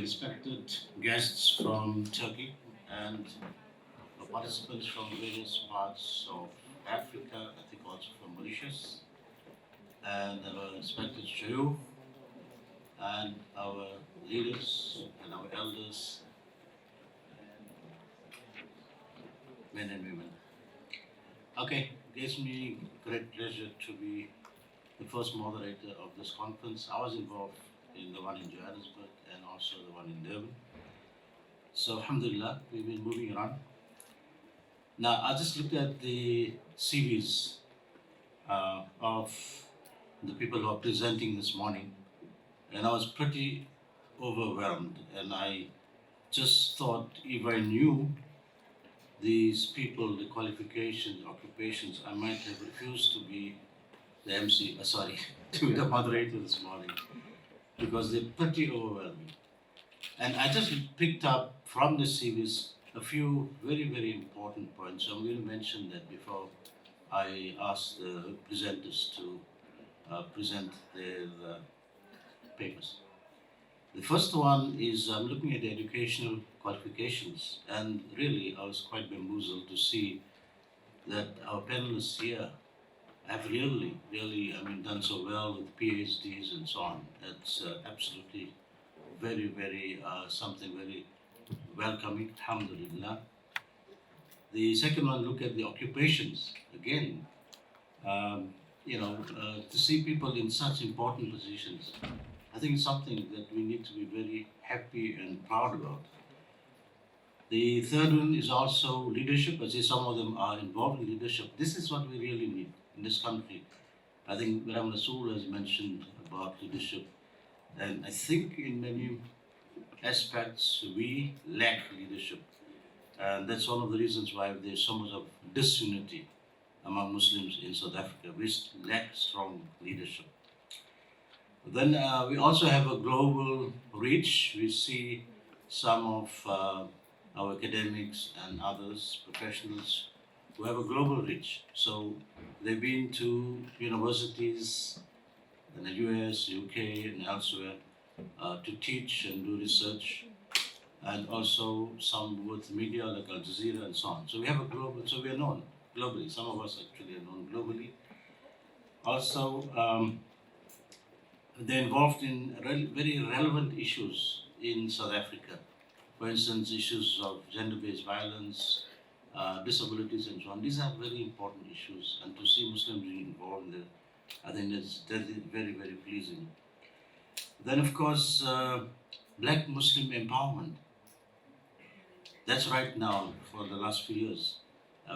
respected guests from Turkey and participants from various parts of Africa, I think also from Mauritius, and our respected Shaykh and our leaders and our elders, men and women. Okay, it gives me great pleasure to be the first moderator of this conference. I was involved in the one in Johannesburg and also the one in Durban. So alhamdulillah, we've been moving around. Now, I just looked at the CVs of the people who are presenting this morning, and I was pretty overwhelmed. And I just thought if I knew these people, the qualifications, occupations, I might have refused to be the MC, to be the moderator this morning, because they're pretty overwhelming. And I just picked up from the CVs a few very, very important points. So I'm going to mention that before I ask the presenters to present their papers. The first one is I'm looking at the educational qualifications, and really I was quite bamboozled to see that our panelists here have really, done so well with PhDs and so on. It's absolutely very, something very welcoming, alhamdulillah. The second one, look at the occupations. Again, to see people in such important positions, I think it's something that we need to be very happy and proud about. The third one is also leadership. I say some of them are involved in leadership. This is what we really need in this country. I think Ram Rasool has mentioned about leadership, and I think in many aspects we lack leadership, and that's one of the reasons why there's so much of disunity among Muslims in South Africa. We lack strong leadership. Then we also have a global reach. We see some of our academics and others, professionals, who have a global reach. So they've been to universities in the US, UK, and elsewhere to teach and do research, and also some with media like Al Jazeera and so on. So we have a global, so we are known globally. Some of us actually are known globally. Also, they're involved in very relevant issues in South Africa. For instance, issues of gender-based violence, disabilities and so on. These are very important issues, and to see Muslims being involved in that, I think that's very, very pleasing. Then, of course, Black Muslim empowerment. That's right now for the last few years.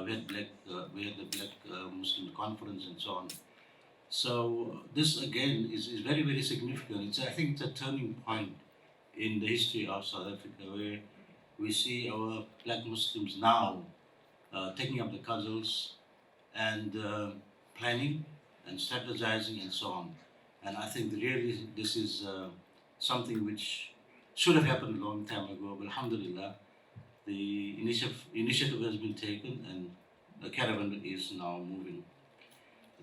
We had the Black Muslim conference and so on. So this again is very, very significant. I think it's a turning point in the history of South Africa, where we see our Black Muslims now taking up the cudgels and planning and strategizing and so on. And I think really this is something which should have happened a long time ago, but alhamdulillah, the initiative has been taken and the caravan is now moving.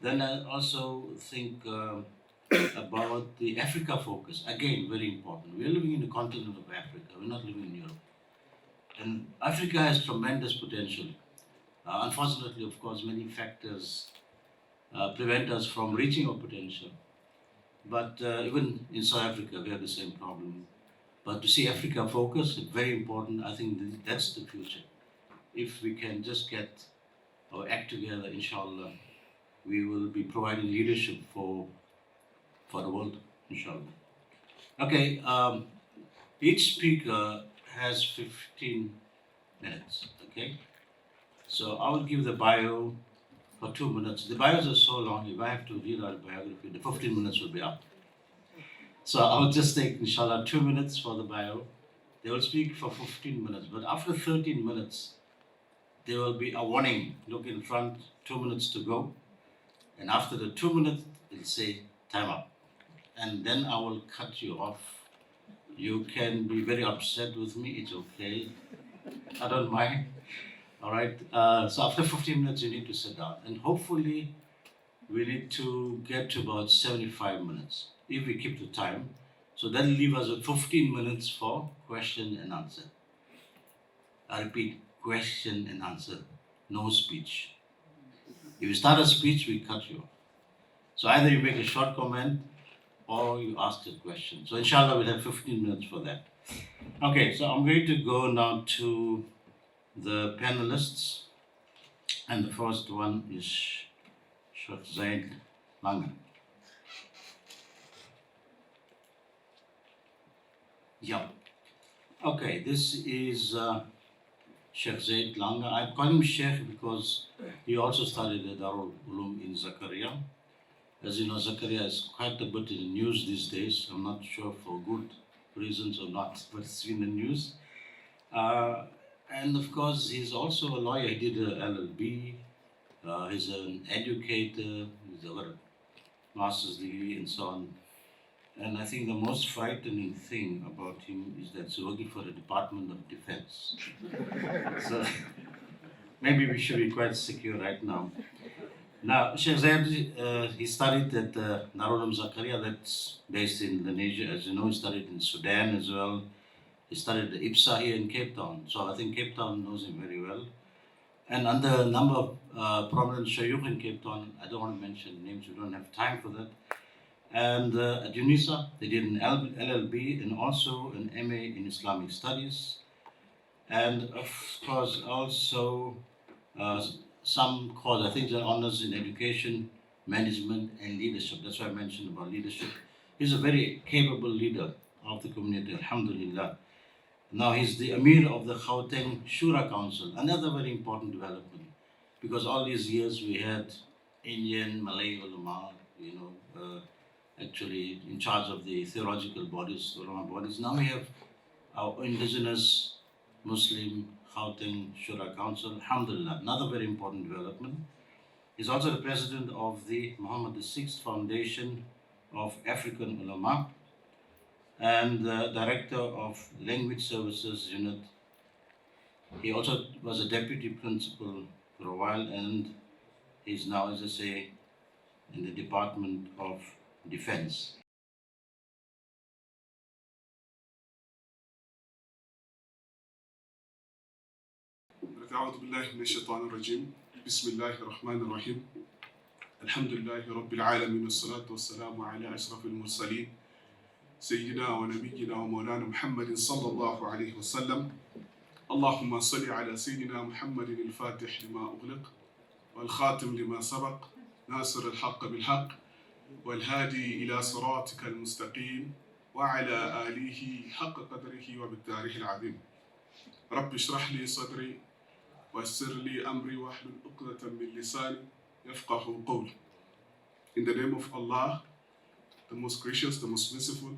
Then I also think about the Africa focus. Again, very important. We're living in the continent of Africa. We're not living in Europe. And Africa has tremendous potential. Unfortunately, of course, many factors prevent us from reaching our potential. But even in South Africa, we have the same problem. But to see Africa focus, very important. I think that's the future. If we can just get our act together, inshallah, we will be providing leadership for the world, inshallah. Okay, each speaker has 15 minutes, okay? So I will give the bio for 2 minutes. The bios are so long, if I have to read out a biography, the 15 minutes will be up. So I'll just take, inshallah, 2 minutes for the bio. They will speak for 15 minutes, but after 13 minutes, there will be a warning. Look in front, 2 minutes to go. And after the 2 minutes, it'll say time up. And then I will cut you off. You can be very upset with me, it's okay. I don't mind. All right, so after 15 minutes, you need to sit down. And hopefully, we need to get to about 75 minutes, if we keep the time. So So that'll leave us with 15 minutes for question and answer. I repeat, question and answer, no speech. If you start a speech, we cut you off. So either you make a short comment or you ask a question. So inshallah, we'll have 15 minutes for that. Okay, so I'm going to go now to the panelists. And the first one is Shaykh Zaid Langa. Yeah. Okay, this is Shaykh Zaid Langa. I call him Shaykh because he also studied at Darul Ulum in Zakaria. As you know, Zakaria is quite a bit in the news these days. I'm not sure for good reasons or not, but it's in the news. And of course, he's also a lawyer. He did a LLB. He's an educator. He's got a master's degree and so on. And I think the most frightening thing about him is that he's working for the Department of Defense. So maybe we should be quite secure right now. Now, Sheikh Zaid, he studied at Darul Ulum Zakaria, that's based in Indonesia. As you know, he studied in Sudan as well. He studied at IPSA here in Cape Town. So I think Cape Town knows him very well. And under a number of prominent Shaykh in Cape Town, I don't want to mention names, we don't have time for that. And at UNISA, they did an LLB and also an MA in Islamic Studies. And of course, also some course, I think they're honors in education, management, and leadership. That's why I mentioned about leadership. He's a very capable leader of the community, alhamdulillah. Now he's the Amir of the Gauteng Shura Council, another very important development. Because all these years we had Indian, Malay ulama, actually in charge of the theological bodies, ulama bodies. Now we have our indigenous Muslim Gauteng Shura Council, alhamdulillah, another very important development. He's also the president of the Muhammad VI Foundation of African Ulama and director of Language Services Unit. He also was a deputy principal for a while and he's now, as I say, in the Department of Defense. أعوذ بالله من الشيطان الرجيم بسم الله الرحمن الرحيم الحمد لله رب العالمين والصلاة والسلام على أشرف المرسلين سيدنا ونبينا ومولانا محمد صلى الله عليه وسلم اللهم صل على سيدنا محمد الفاتح لما أغلق والخاتم لما سبق ناصر الحق بالحق والهادي إلى صراطك المستقيم وعلى آله حق قدره وبالتاريخ العظيم رب اشرح لي صدري ويسر لي أمري واحلل عقدة من لساني يفقه قولي. In the name of Allah, the most gracious, the most merciful,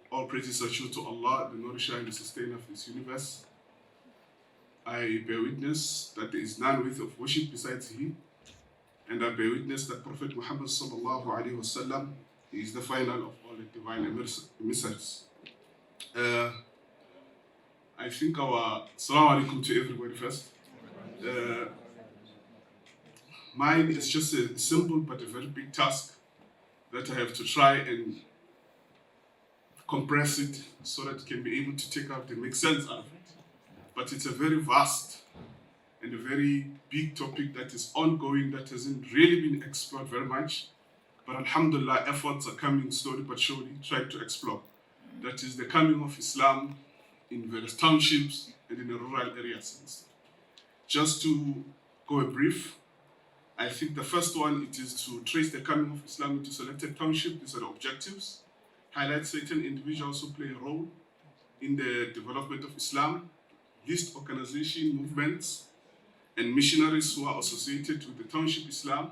all praises are due to Allah, the nourisher and the sustainer of this universe. I bear witness that there is none worthy of worship besides He, and I bear witness that Prophet Muhammad sallallahu alaihi wasallam is the final of all the divine emissaries. I think Assalamu alaikum to everybody first. Mine is just a simple but a very big task that I have to try and compress it so that it can be able to take out and make sense out of it. But it's a very vast and a very big topic that is ongoing, that hasn't really been explored very much. But alhamdulillah, efforts are coming slowly but surely, trying to explore. That is the coming of Islam in various townships and in the rural areas. Just to go a brief, I think the first one, it is to trace the coming of Islam into selected townships. These are the objectives. Highlight certain individuals who play a role in the development of Islam, list organization, movements, and missionaries who are associated with the township Islam,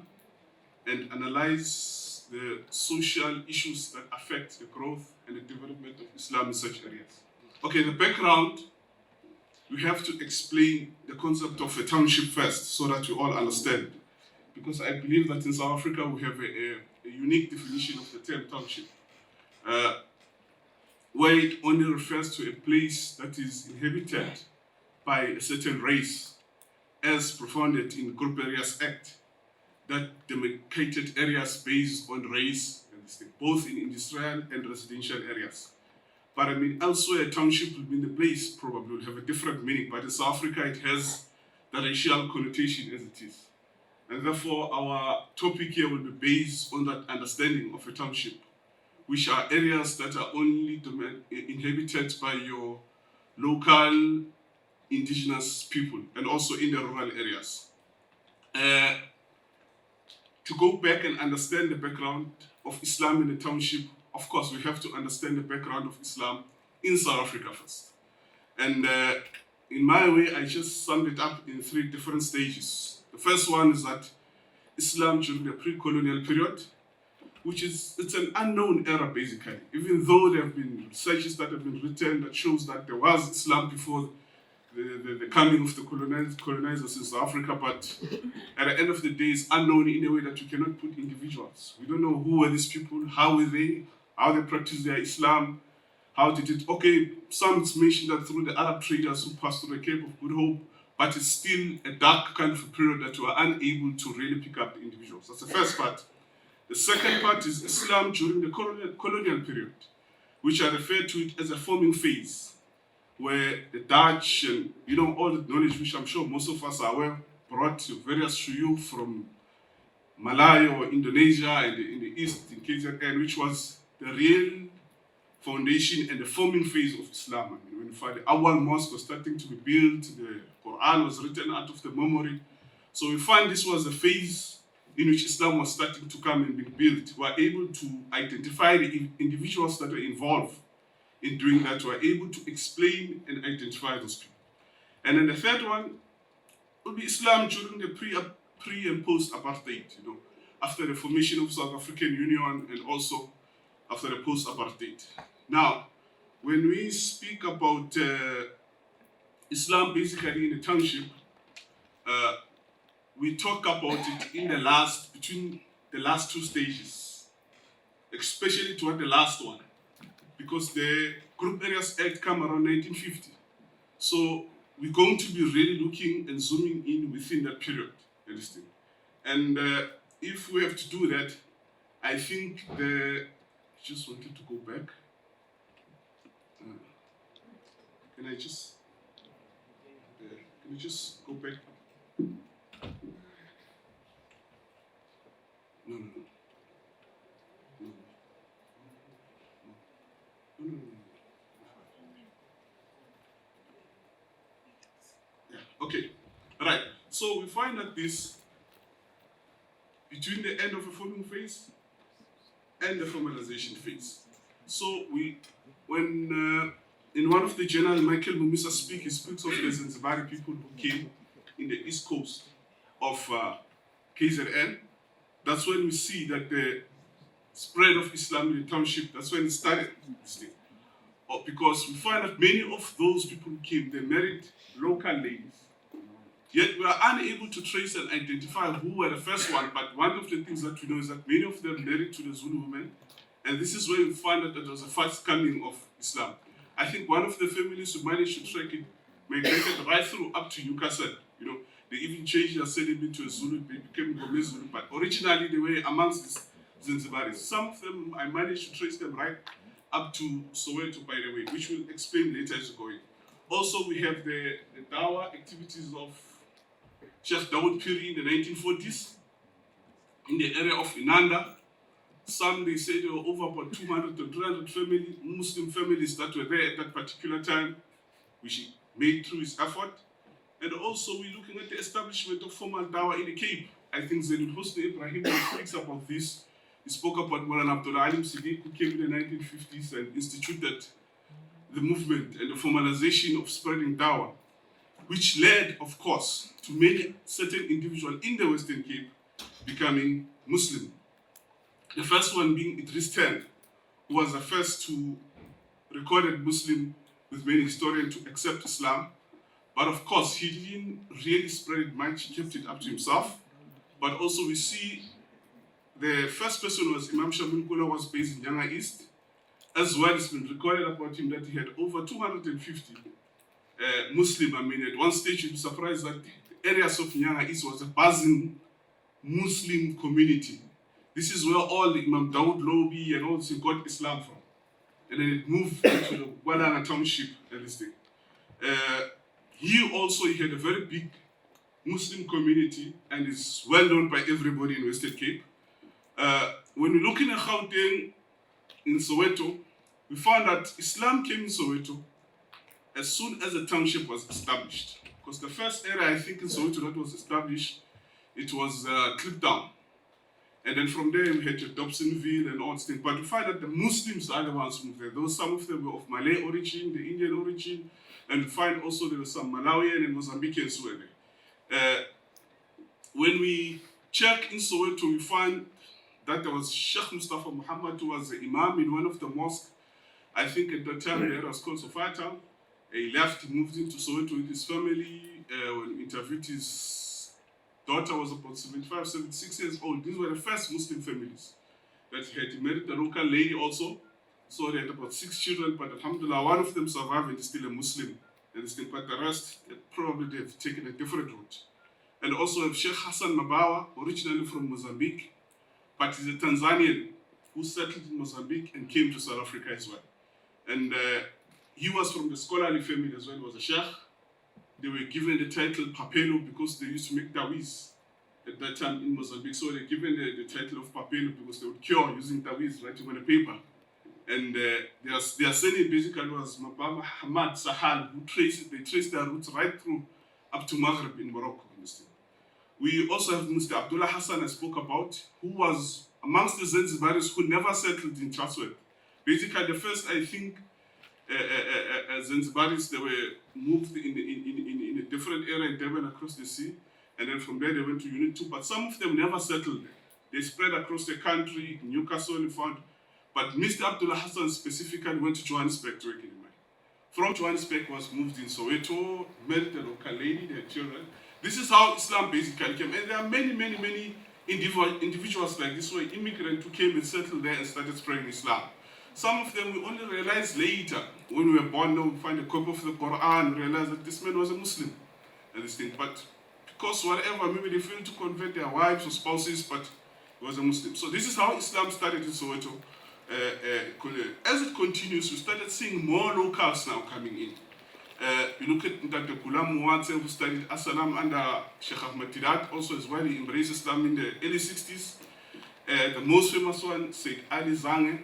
and analyze the social issues that affect the growth and the development of Islam in such areas. Okay, the background, we have to explain the concept of a township first so that we all understand. Because I believe that in South Africa we have a unique definition of the term township, where it only refers to a place that is inhabited by a certain race, as propounded in Group Areas Act, that demarcated areas based on race and both in industrial and residential areas. But I mean, elsewhere, township will mean the place probably will have a different meaning, but in South Africa, it has the racial connotation as it is. And therefore, our topic here will be based on that understanding of a township, which are areas that are only inhabited by your local indigenous people and also in the rural areas. To go back and understand the background of Islam in the township, of course, we have to understand the background of Islam in South Africa first. And in my way, I just summed it up in 3 different stages. The first one is that Islam during the pre-colonial period, it's an unknown era basically, even though there have been researches that have been written that shows that there was Islam before the coming of the colonizers in South Africa, but at the end of the day, it's unknown in a way that you cannot put individuals. We don't know who were these people, how were they, how they practiced their Islam, how did it, okay, some it's mentioned that through the Arab traders who passed through the Cape of Good Hope, but it's still a dark kind of a period that we are unable to really pick up the individuals. That's the first part. The second part is Islam during the colonial period, which I refer to it as a forming phase, where the Dutch and all the knowledge which I'm sure most of us are aware brought various shuyukh from Malaya or Indonesia and in the East, in UKZN, which was the real foundation and the forming phase of Islam. I mean, when you find the Awal Mosque was starting to be built, the Quran was written out of the memory. So we find this was a phase in which Islam was starting to come and be built. We were able to identify the individuals that were involved in doing that. We were able to explain and identify those people. And then the third one would be Islam during the pre and post-apartheid, after the formation of South African Union and also after the post-apartheid. Now, when we speak about Islam basically in the township, we talk about it in between the last 2 stages, especially toward the last one, because the Group Areas Act came around 1950. So we're going to be really looking and zooming in within that period, understand? And if we have to do that, I think just wanted to go back. Can you just go back? No. Yeah, okay. Right. So we find that this, between the end of the forming phase and the formalization phase. So when in one of the journals, Michael Mumisa speaks, he speaks of the Zanzibari people who came in the east coast of KZN. That's when we see that the spread of Islam in the township, that's when it started. Because we find that many of those people who came, they married local ladies. Yet we are unable to trace and identify who were the first one, but one of the things that we know is that many of them married to the Zulu women, and this is where we find that there was a first coming of Islam. I think one of the families who managed to track it migrated right through up to UKZN. They even changed their surname to a Zulu, they became Gomez Zulu, but originally they were amongst the Zanzibaris. Some of them, I managed to trace them right up to Soweto, by the way, which we'll explain later as we go in. Also, we have the Dawa activities of Sheikh Dawood Piri in the 1940s in the area of Inanda. Some, they say there were over about 200 to 300 Muslim families that were there at that particular time, which he made through his effort. And also, we're looking at the establishment of formal Dawa in the Cape. I think Zaid Ibrahim speaks about this. He spoke about Maulana Abdul Alim Siddiq, who came in the 1950s and instituted the movement and the formalization of spreading Dawa, which led, of course, to many certain individuals in the Western Cape becoming Muslim. The first one being Idris Ten, who was the first to recorded Muslim with many historians to accept Islam. But of course, he didn't really spread it much, he kept it up to himself. But also we see the first person was Imam Shamin Kula, was based in Langa East. As well, it's been recorded about him that he had over 250 Muslim. I mean, at one stage you'd be surprised that the areas of Langa East was a buzzing Muslim community. This is where all the Imam Dawood Lobi and all this got Islam from. And then it moved into the Langa Township and this thing. He also had a very big Muslim community and is well known by everybody in Western Cape. When we look in Gauteng, in Soweto, we found that Islam came in Soweto as soon as the township was established. Because the first area, I think, in Soweto that was established, it was Kliptown. And then from there, we had to Dobsonville and all these things. But we find that the Muslims are the ones who moved there. Though some of them were of Malay origin, the Indian origin, and we find also there were some Malawian and Mozambicans who were there. When we check in Soweto, we find that there was Sheikh Mustafa Muhammad, who was the Imam in one of the mosques. I think at that time it was called Sofata. He left, he moved into Soweto with his family. When we interviewed his daughter, was about 75, 76 years old. These were the first Muslim families that he had. He married a local lady also. So they had about 6 children, but alhamdulillah, one of them survived and is still a Muslim. But the rest, probably they've taken a different route. And also have Sheikh Hassan Mabawa, originally from Mozambique, but he's a Tanzanian who settled in Mozambique and came to South Africa as well. And he was from the scholarly family as well. He was a sheikh. They were given the title Papelo because they used to make tawiz at that time in Mozambique. So they were given the title of Papelo because they would cure using tawiz, writing on a paper. And their surname basically was Mabama Hamad Sahal, who traced their roots right through up to Maghreb in Morocco. We also have Mr. Abdullah Hassan I spoke about, who was amongst the Zanzibaris who never settled in Chatsworth. Basically, the first, I think, Zanzibaris, they were moved in a different area in Durban across the sea, and then from there they went to Unit 2, but some of them never settled there. They spread across the country, in Newcastle, you found, but Mr. Abdullah Hassan specifically went to Johannesburg to work in the mine. From Johannesburg was moved in Soweto, married a local lady, they had children. This is how Islam basically came. And there are many individuals like this were immigrants who came and settled there and started spreading Islam. Some of them we only realized later, when we were born, we find a copy of the Quran, we realized that this man was a Muslim. And this thing. But because whatever, maybe they failed to convert their wives or spouses, but he was a Muslim. So this is how Islam started in Soweto. As it continues, we started seeing more locals now coming in. You look at Dr. Gulam Muwatse, who studied As-Salam under Sheikh Ahmed Tidat, also as well, he embraced Islam in the early 60s. The most famous one, Said Ali Zange,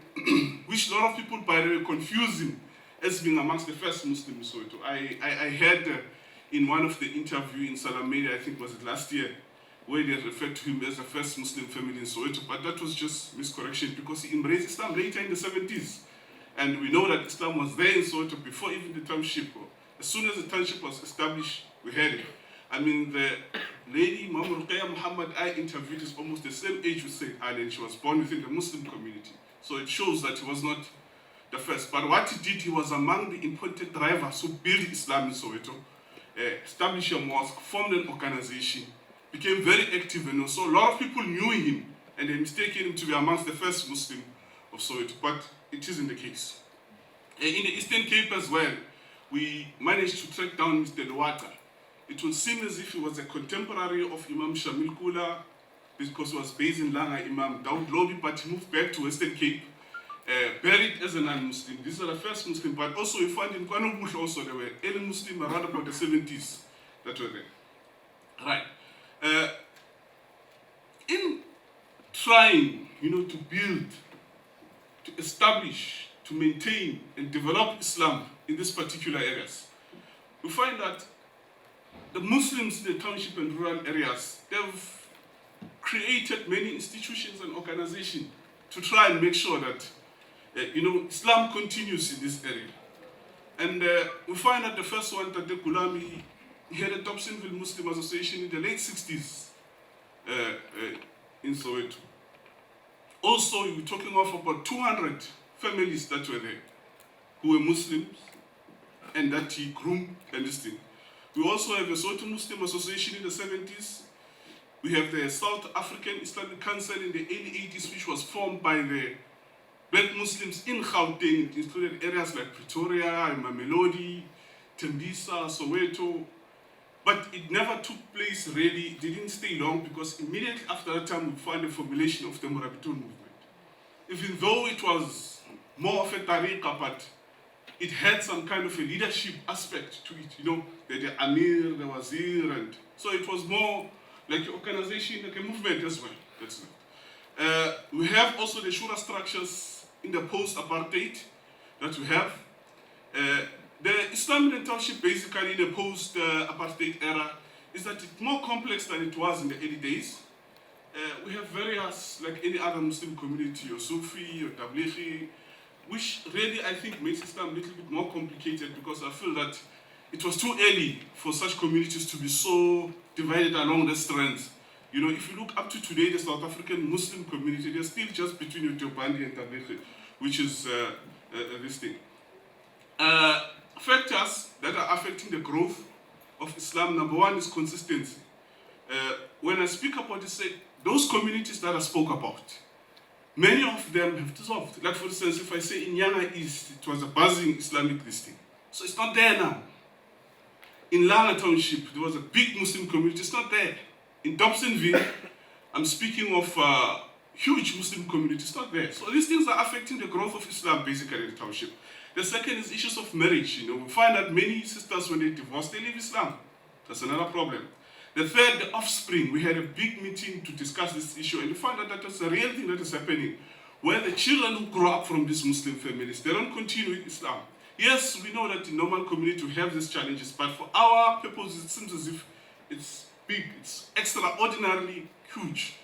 which a lot of people, by the way, confuse him as being amongst the first Muslims in Soweto. I heard in one of the interviews in Salam Media, I think was it last year, where they referred to him as the first Muslim family in Soweto, but that was just miscorrection because he embraced Islam later in the 70s. And we know that Islam was there in Soweto before even the township. As soon as the township was established, we had it. I mean, the lady, Muhammad, I interviewed is almost the same age with Said Ali, and she was born within the Muslim community. So it shows that he was not the first. But what he did, he was among the important drivers who built Islam in Soweto, established a mosque, formed an organization, became very active, and so a lot of people knew him, and they mistaken him to be amongst the first Muslim of Soweto, but it isn't the case. In the Eastern Cape as well, we managed to track down Mr. Luwata. It would seem as if he was a contemporary of Imam Shamil Kula, because he was based in Langa, Imam Dawood Lobi, but he moved back to Western Cape, buried as a non-Muslim. These are the first Muslim, but also we find in Kwanubush also there were early Muslims around about the 70s that were there. Right. In trying, to build, to establish, to maintain and develop Islam in these particular areas, we find that the Muslims in the township and rural areas, they've created many institutions and organizations to try and make sure that Islam continues in this area. And we find that the first one, Tate Kulami, he had a Dobsonville Muslim Association in the late 60s in Soweto. Also, we were talking of about 200 families that were there who were Muslims and that he groomed and this thing. We also have a Soweto Muslim Association in the 70s. We have the South African Islamic Council in the early 80s, which was formed by the black Muslims in Gauteng. It included areas like Pretoria, Mamelodi, Thembisa, Soweto. But it never took place really, it didn't stay long, because immediately after that time we found the formulation of the Murabitun movement. Even though it was more of a tariqah, but it had some kind of a leadership aspect to it, you know, the Amir, the Wazir, and so it was more like an organization, like a movement as well. That's it. We have also the shura structures in the post-apartheid that we have. The Islamic Township basically in the post-apartheid era is that it's more complex than it was in the early days. We have various, like any other Muslim community, or Sufi, or Tablighi, which really I think makes Islam a little bit more complicated, because I feel that it was too early for such communities to be so divided along the strands. You know, if you look up to today, the South African Muslim community, they're still just between Utopandi and Tablighi, which is this thing. Factors that are affecting the growth of Islam, number one is consistency. When I speak about this, those communities that I spoke about, many of them have dissolved. Like for instance, if I say in Yanga East, it was a buzzing Islamic listing. So it's not there now. In Langa Township, there was a big Muslim community, it's not there. In Dobsonville, I'm speaking of huge Muslim community, it's not there. So these things are affecting the growth of Islam basically in the township. The second is issues of marriage. You know, we find that many sisters, when they divorce, they leave Islam. That's another problem. The third, the offspring. We had a big meeting to discuss this issue, and we found out that that's a real thing that is happening, where the children who grow up from these Muslim families, they don't continue with Islam. Yes, we know that in normal community we have these challenges, but for our purposes, it seems as if it's big, it's extraordinarily huge,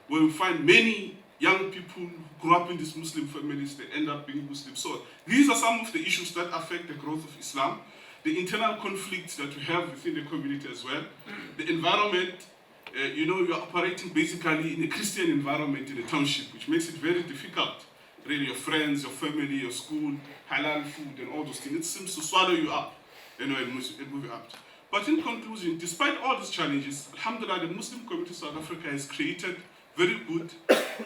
where we find many young people who grew up in these Muslim families, they end up being Muslim. So these are some of the issues that affect the growth of Islam. The internal conflicts that we have within the community as well. The environment, you know, you're operating basically in a Christian environment in a township, which makes it very difficult. Really, your friends, your family, your school, halal food, and all those things, it seems to swallow you up, you know, and move you up. But in conclusion, despite all these challenges, alhamdulillah, the Muslim community of South Africa has created very good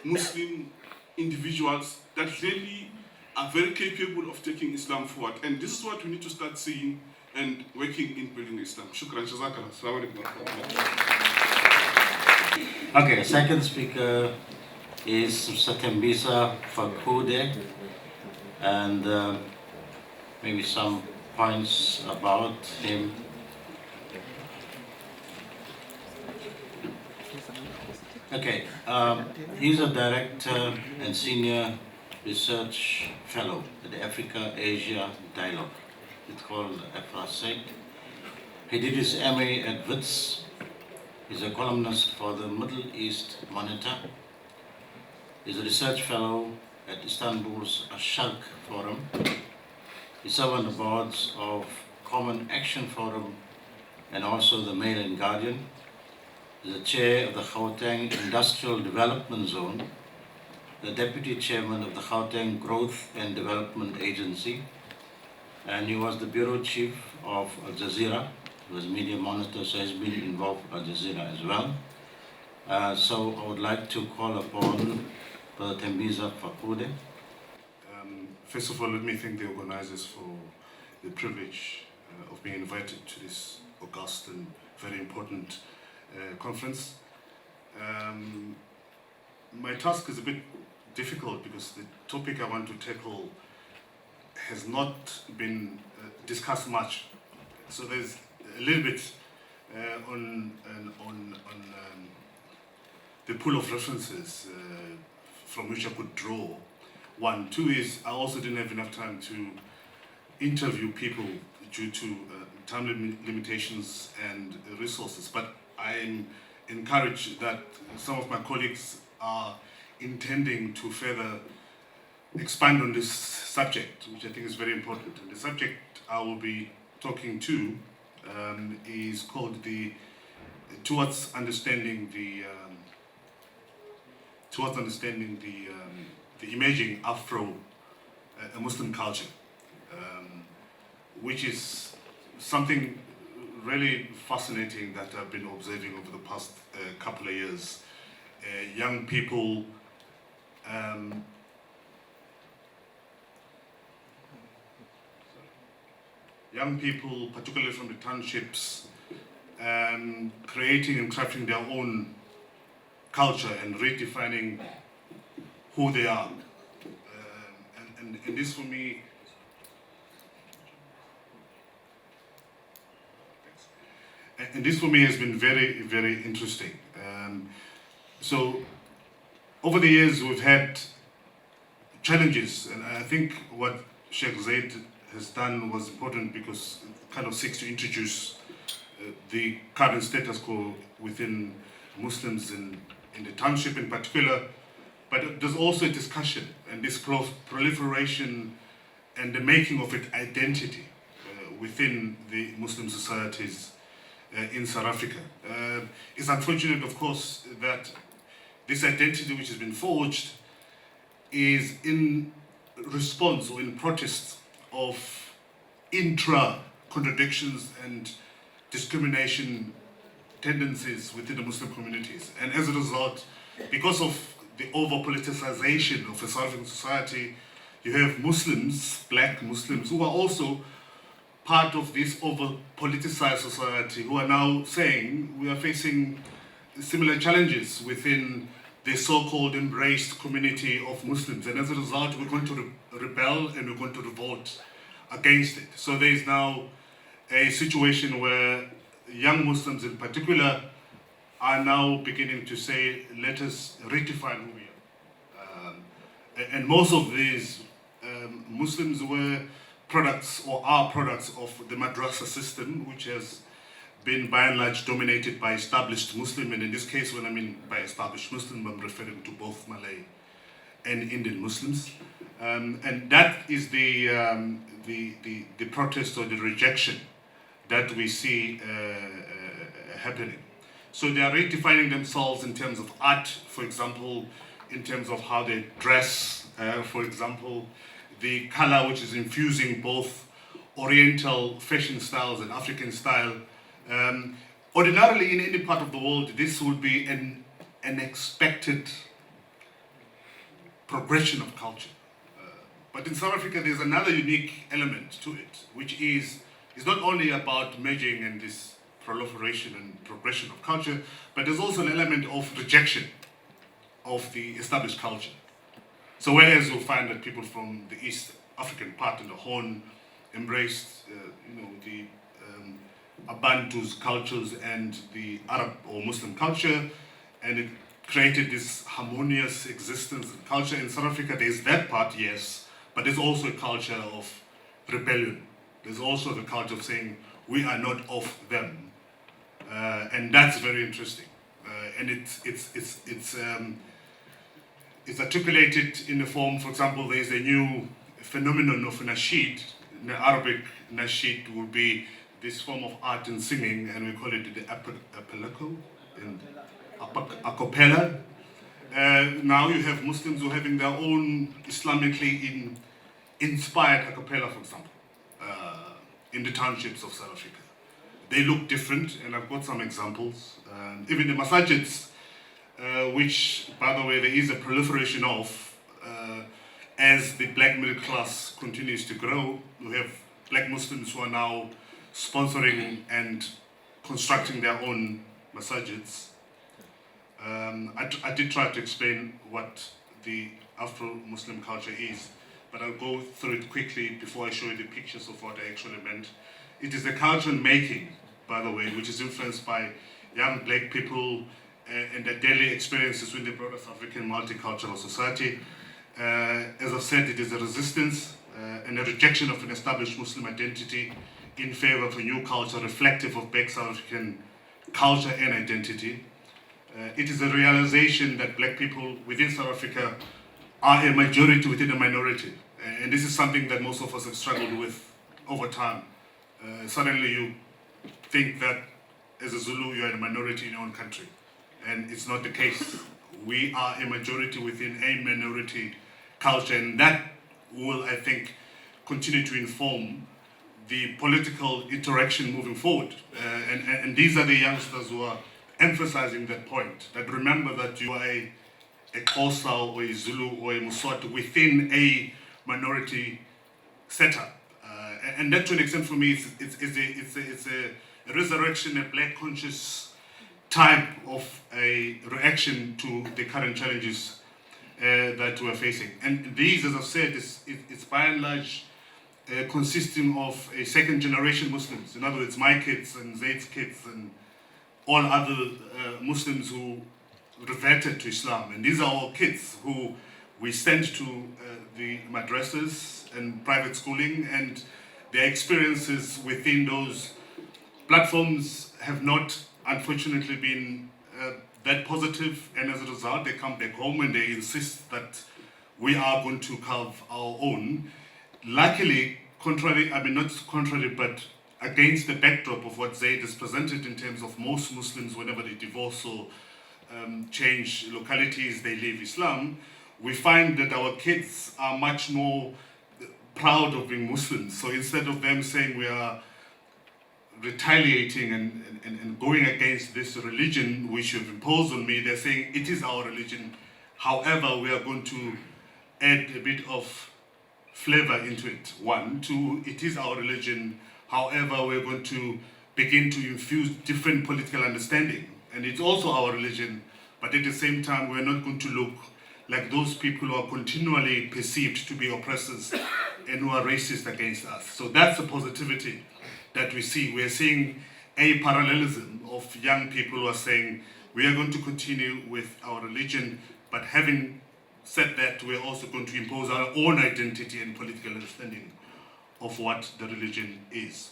Muslim individuals that really are very capable of taking Islam forward. And this is what we need to start seeing and working in building Islam. Shukran, jazakallah. Assalamu alaikum. Okay, second speaker is Mr.Thembisa Fakude, and maybe some points about him. Okay, he's a director and senior research fellow at the Africa-Asia Dialogue. It's called AfroSec. He did his MA at WITS. He's a columnist for the Middle East Monitor. He's a research fellow at Istanbul's Shaykh Forum. He served on the boards of Common Action Forum and also the Mail and Guardian. He's the chair of the Gauteng Industrial Development Zone, the deputy chairman of the Gauteng Growth and Development Agency, and he was the bureau chief of Al Jazeera. He was media monitor, so he's been involved with Al Jazeera as well. So I would like to call upon Brother Thembisa Fakude. First of all, let me thank the organizers for the privilege of being invited to this august and very important conference. My task is a bit difficult because the topic I want to tackle has not been discussed much. So there's a little bit on the pool of references from which I could draw. One. Two is I also didn't have enough time to interview people due to time limitations and resources, but I'm encouraged that some of my colleagues are intending to further expand on this subject, which I think is very important. And the subject I will be talking to is called towards understanding the emerging Afro Muslim culture, which is something really fascinating that I've been observing over the past couple of years. Young people particularly from the townships, creating and crafting their own culture and redefining who they are. And this for me, has been very, very interesting. So over the years we've had challenges, and I think what Sheikh Zaid has done was important because it kind of seeks to introduce the current status quo within Muslims in the township in particular, but there's also a discussion and this proliferation and the making of it identity within the Muslim societies in South Africa. It's unfortunate, of course, that this identity which has been forged is in response or in protest of intra-contradictions and discrimination tendencies within the Muslim communities. And as a result, because of the over-politicization of a South African society, you have Muslims, black Muslims, who are also part of this over-politicized society, who are now saying we are facing similar challenges within the so-called embraced community of Muslims. And as a result, we're going to rebel and we're going to revolt against it. So there is now a situation where young Muslims in particular are now beginning to say, let us redefine who we are. And most of these Muslims were products or are products of the madrasa system, which has been by and large dominated by established Muslim, and in this case, when I mean by established Muslim, I'm referring to both Malay and Indian Muslims. And that is the protest or the rejection that we see happening. So they are redefining themselves in terms of art, for example, in terms of how they dress, for example, the color which is infusing both Oriental fashion styles and African style. Ordinarily, in any part of the world, this would be an expected progression of culture. But in South Africa, there's another unique element to it, which is not only about merging and this proliferation and progression of culture, but there's also an element of rejection of the established culture. So whereas you'll find that people from the East African part and the Horn embraced, the Bantu's cultures and the Arab or Muslim culture, and it created this harmonious existence and culture. In South Africa, there's that part, yes, but there's also a culture of rebellion. There's also the culture of saying, we are not of them. And that's very interesting. And it's articulated in the form, for example, there's a new phenomenon of nasheed. In the Arabic, nasheed will be this form of art and singing, and we call it the a cappella. Now you have Muslims who are having their own Islamically inspired a cappella, for example, in the townships of South Africa. They look different, and I've got some examples. Even the masajids, which, by the way, there is a proliferation of, as the black middle class continues to grow. We have black Muslims who are now sponsoring and constructing their own masajids. I did try to explain what the Afro Muslim culture is, but I'll go through it quickly before I show you the pictures of what I actually meant. It is a culture making, by the way, which is influenced by young black people and their daily experiences with the broader South African multicultural society. As I've said, it is a resistance and a rejection of an established Muslim identity in favor of a new culture reflective of black South African culture and identity. It is a realization that black people within South Africa are a majority within a minority. And this is something that most of us have struggled with over time. Suddenly you think that as a Zulu, you are a minority in your own country. And it's not the case. We are a majority within a minority culture, and that will, I think, continue to inform the political interaction moving forward. And these are the youngsters who are emphasizing that point, that remember that you are a Xhosa or a Zulu or a Muswati within a minority setup. And that, to an extent, for me, it's resurrection, a black conscious type of a reaction to the current challenges that we're facing. And these, as I've said, it's by and large consisting of a second generation Muslims. In other words, my kids and Zaid's kids and all other Muslims who reverted to Islam. And these are all kids who we send to the madrasas and private schooling, and their experiences within those platforms have not, unfortunately, been that positive, and as a result, they come back home and they insist that we are going to carve our own. Luckily, not contrary, but against the backdrop of what Zaid has presented in terms of most Muslims, whenever they divorce or change localities, they leave Islam, we find that our kids are much more proud of being Muslims. So instead of them saying we are retaliating and going against this religion which you've imposed on me, they're saying it is our religion. However, we are going to add a bit of flavor into it. One, two, it is our religion. However, we're going to begin to infuse different political understanding. And it's also our religion, but at the same time, we're not going to look like those people who are continually perceived to be oppressors and who are racist against us. So that's the positivity that we see. We're seeing a parallelism of young people who are saying, we are going to continue with our religion, but having said that, we're also going to impose our own identity and political understanding of what the religion is.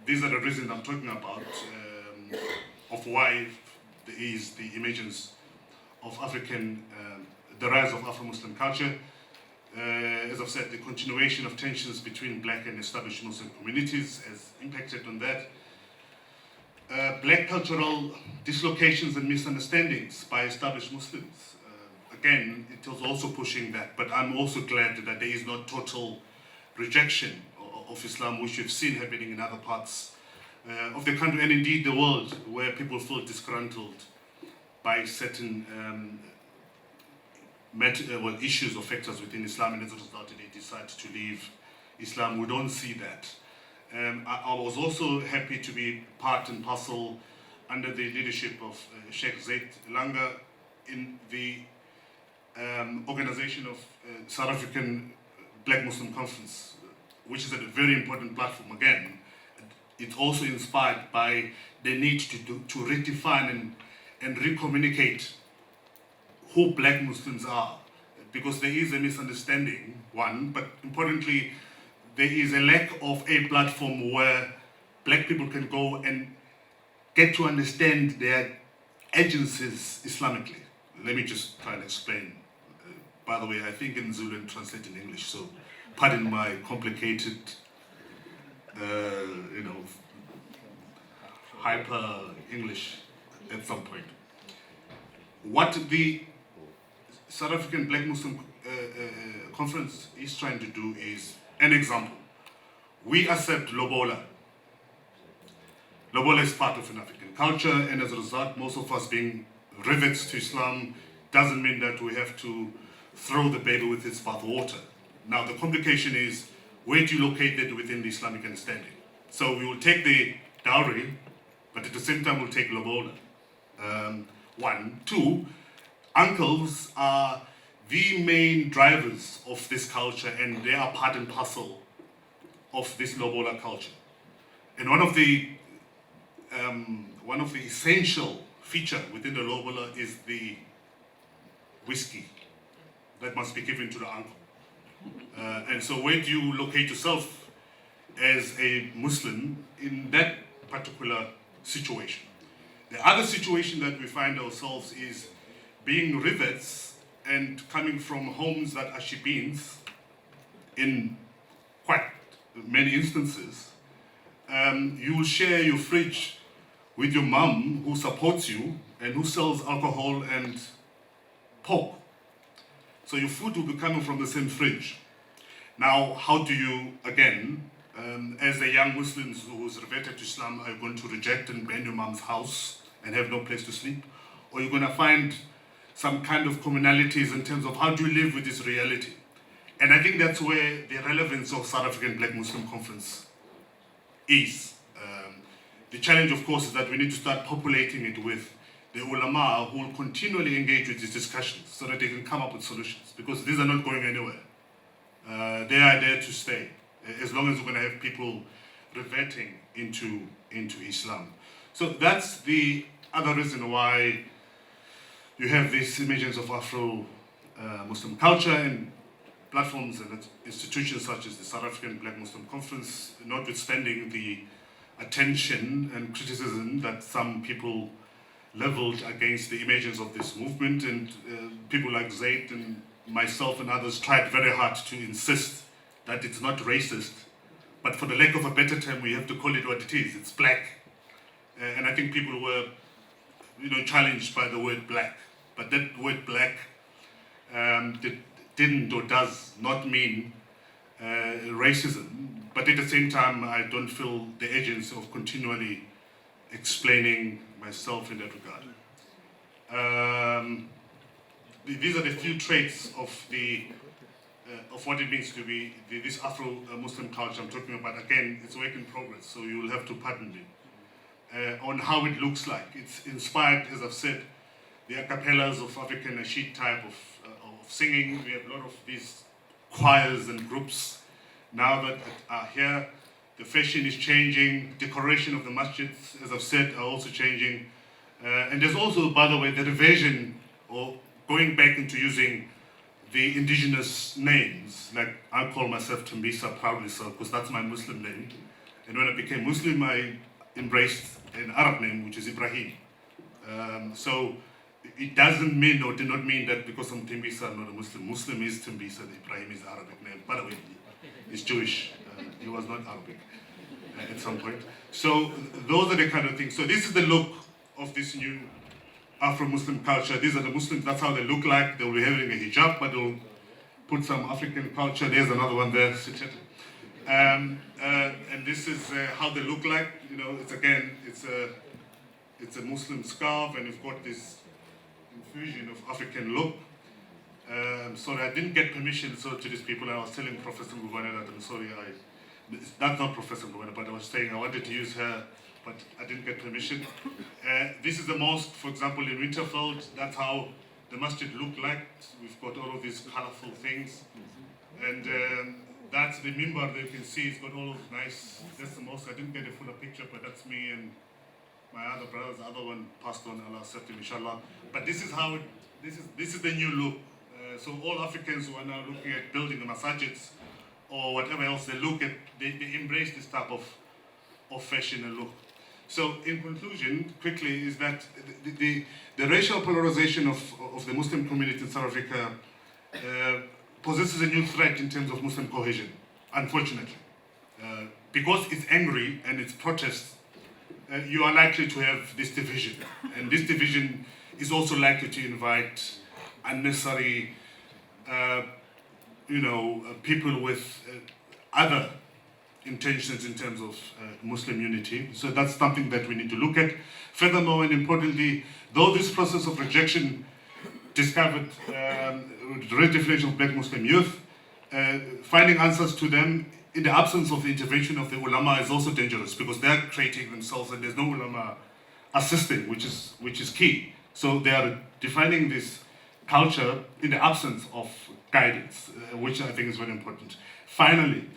These are the reasons I'm talking about, of why there is the emergence of the rise of Afro Muslim culture. As I've said, the continuation of tensions between black and established Muslim communities has impacted on that. Black cultural dislocations and misunderstandings by established Muslims. Again, it was also pushing that, but I'm also glad that there is not total rejection of Islam, which we've seen happening in other parts of the country and indeed the world, where people feel disgruntled by certain issues or factors within Islam, and as a result they decide to leave Islam. We don't see that. I was also happy to be part and parcel under the leadership of Shaykh Zaid Langa in the organization of South African Black Muslim Conference, which is a very important platform. Again, it's also inspired by the need to redefine and recommunicate who black Muslims are, because there is a misunderstanding, one, but importantly, there is a lack of a platform where black people can go and get to understand their agencies Islamically. Let me just try and explain. By the way, I think in Zulu and translate in English, so pardon my complicated, hyper English at some point. What the South African Black Muslim Conference is trying to do is, an example, we accept Lobola. Lobola is part of an African culture, and as a result, most of us being rivets to Islam doesn't mean that we have to throw the baby with its bathwater. Now, the complication is, where do you locate that within the Islamic understanding? So we will take the dowry, but at the same time we'll take Lobola. One. Two, uncles are the main drivers of this culture, and they are part and parcel of this Lobola culture. And one of the essential feature within the Lobola is the whiskey that must be given to the uncle. And so where do you locate yourself as a Muslim in that particular situation? The other situation that we find ourselves is being rivets and coming from homes that are shebeens in quite many instances. You will share your fridge with your mum who supports you and who sells alcohol and pork. So your food will be coming from the same fridge. Now, how do you, again, as a young Muslim who is reverted to Islam, are you going to reject and burn your mom's house and have no place to sleep? Or you're going to find some kind of commonalities in terms of how do you live with this reality? And I think that's where the relevance of South African Black Muslim Conference is. The challenge, of course, is that we need to start populating it with the ulama who will continually engage with these discussions so that they can come up with solutions, because these are not going anywhere. They are there to stay, as long as we're going to have people reverting into Islam. So that's the other reason why you have this emergence of Afro Muslim culture and platforms and institutions such as the South African Black Muslim Conference, notwithstanding the attention and criticism that some people leveled against the emergence of this movement, and people like Zaid and myself and others tried very hard to insist that it's not racist, but for the lack of a better term, we have to call it what it is. It's black, and I think people were, challenged by the word black. But that word black didn't or does not mean racism. But at the same time, I don't feel the urgency of continually explaining myself in that regard. These are the few traits of what it means to be this Afro-Muslim culture I'm talking about. Again, it's a work in progress, so you will have to pardon me. On how it looks like. It's inspired, as I've said, the a cappellas of African Nasheed type of singing. We have a lot of these choirs and groups now that are here. The fashion is changing, decoration of the masjids, as I've said, are also changing. And there's also, by the way, the reversion or going back into using the indigenous names. Like I call myself Thembisa proudly so, because that's my Muslim name. And when I became Muslim, I embraced an Arab name, which is Ibrahim. So it doesn't mean or did not mean that because I'm Thembisa, I'm not a Muslim. Muslim is Thembisa, Ibrahim is the Arabic name. By the way, he's Jewish. He was not Arabic at some point. So those are the kind of things. So this is the look of this new Afro-Muslim culture. These are the Muslims, that's how they look like. They'll be having a hijab, but they'll put some African culture. There's another one there. And this is how they look like. It's a Muslim scarf, and it's got this infusion of African look. Sorry, I didn't get permission to these people. I was telling Professor Ngubane that I'm sorry, that's not Professor Ngubane, but I was saying I wanted to use her, but I didn't get permission. This is the mosque, for example, in Winterfeld. That's how the masjid looked like. We've got all of these colorful things. And that's the mimbar that you can see. It's got all of nice, that's the mosque. I didn't get a fuller picture, but that's me and my other brothers. The other one passed on, Allah accept him, inshallah. But this is how this is the new look. So all Africans who are now looking at building the masajids or whatever else they look at, they embrace this type of fashion and look. So in conclusion, quickly, is that the racial polarization of the Muslim community in South Africa possesses a new threat in terms of Muslim cohesion, unfortunately. Because it's angry and it's protest, you are likely to have this division. And this division is also likely to invite unnecessary people with other intentions in terms of Muslim unity. So that's something that we need to look at. Furthermore, and importantly, though this process of rejection discovered redefinition of black Muslim youth, finding answers to them in the absence of the intervention of the ulama is also dangerous, because they're creating themselves and there's no ulama assisting, which is key. So they are defining this culture in the absence of guidance, which I think is very important. Finally,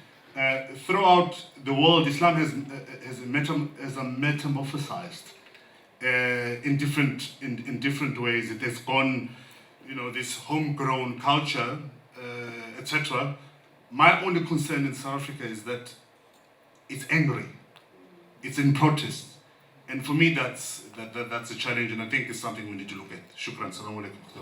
throughout the world, Islam has metamorphosized in different ways. It has gone, this homegrown culture, etc. My only concern in South Africa is that it's angry, it's in protest, and for me that's a challenge, and I think it's something we need to look at. Shukran. Assalamu alaikum.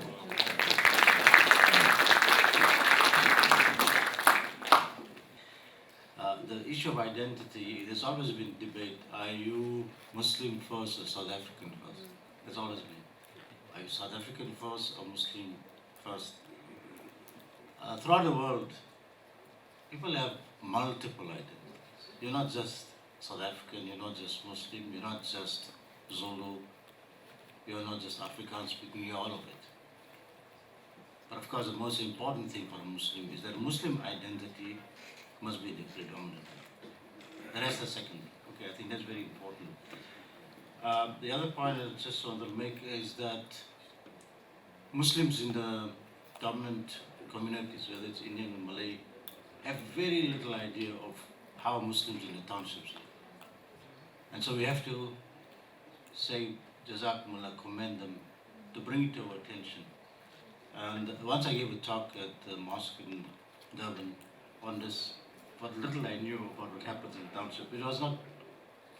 The issue of identity, there's always been debate. Are you Muslim first or South African first? There's always been. Are you South African first or Muslim first? Throughout the world, people have multiple identities. You're not just South African, you're not just Muslim, you're not just Zulu, you're not just Afrikaans speaking, you're all of it. But of course, the most important thing for a Muslim is that Muslim identity must be the predominant. The rest is secondary. Okay, I think that's very important. The other point I just want to make is that Muslims in the dominant communities, whether it's Indian or Malay, have very little idea of how Muslims in the townships live. And so we have to say, Jazakumullah, commend them to bring it to our attention. And once I gave a talk at the mosque in Durban on this, what little I knew about what happens in the township, it was not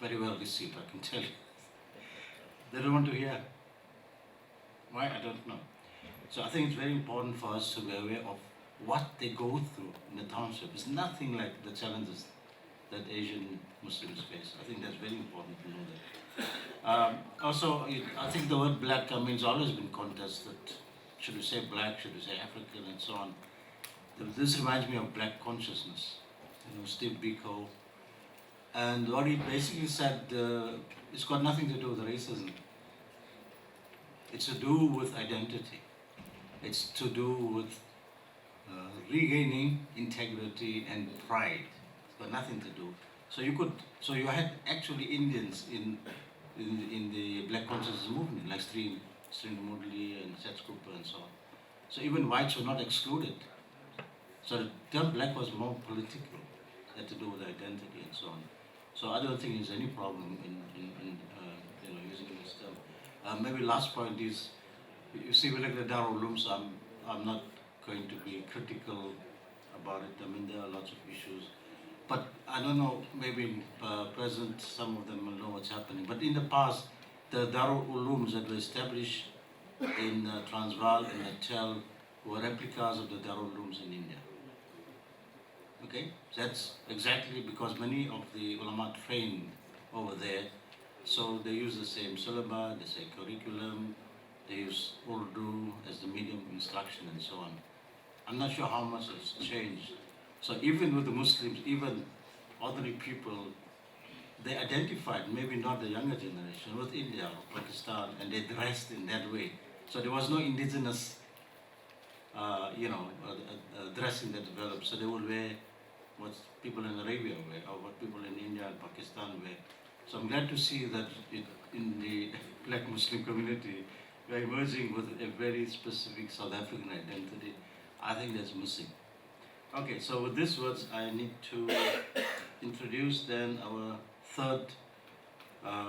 very well received, I can tell you. They don't want to hear. Why? I don't know. So I think it's very important for us to be aware of what they go through in the township. It's nothing like the challenges that Asian Muslims face. I think that's very important to know that. Also, I think the word black means always been contested. Should we say black? Should we say African? And so on. This reminds me of black consciousness. You know, Steve Biko. And what he basically said, it's got nothing to do with racism. It's to do with identity. It's to do with regaining integrity and pride. It's got nothing to do. So you had actually Indians in the black consciousness movement, like Sri Murli and Seth Cooper and so on. So even whites were not excluded. So the term black was more political, had to do with identity and so on. So I don't think there's any problem in using this term. Maybe last point is, you see, we like the Darul Ulooms. I'm not going to be critical about it. I mean, there are lots of issues. But I don't know, maybe in present, some of them will know what's happening. But in the past, the Darul Ulooms that were established in Transvaal and Natal were replicas of the Darul Ulooms in India. Okay? That's exactly because many of the ulama trained over there, so they use the same syllabus, the same curriculum, they use Urdu as the medium of instruction and so on. I'm not sure how much has changed. So even with the Muslims, even ordinary people, they identified, maybe not the younger generation, with India or Pakistan, and they dressed in that way. So there was no indigenous, dressing that developed. So they would wear what people in Arabia wear, or what people in India and Pakistan wear. So I'm glad to see that in the black Muslim community, we are emerging with a very specific South African identity. I think that's missing. Okay, so with these words, I need to introduce then our third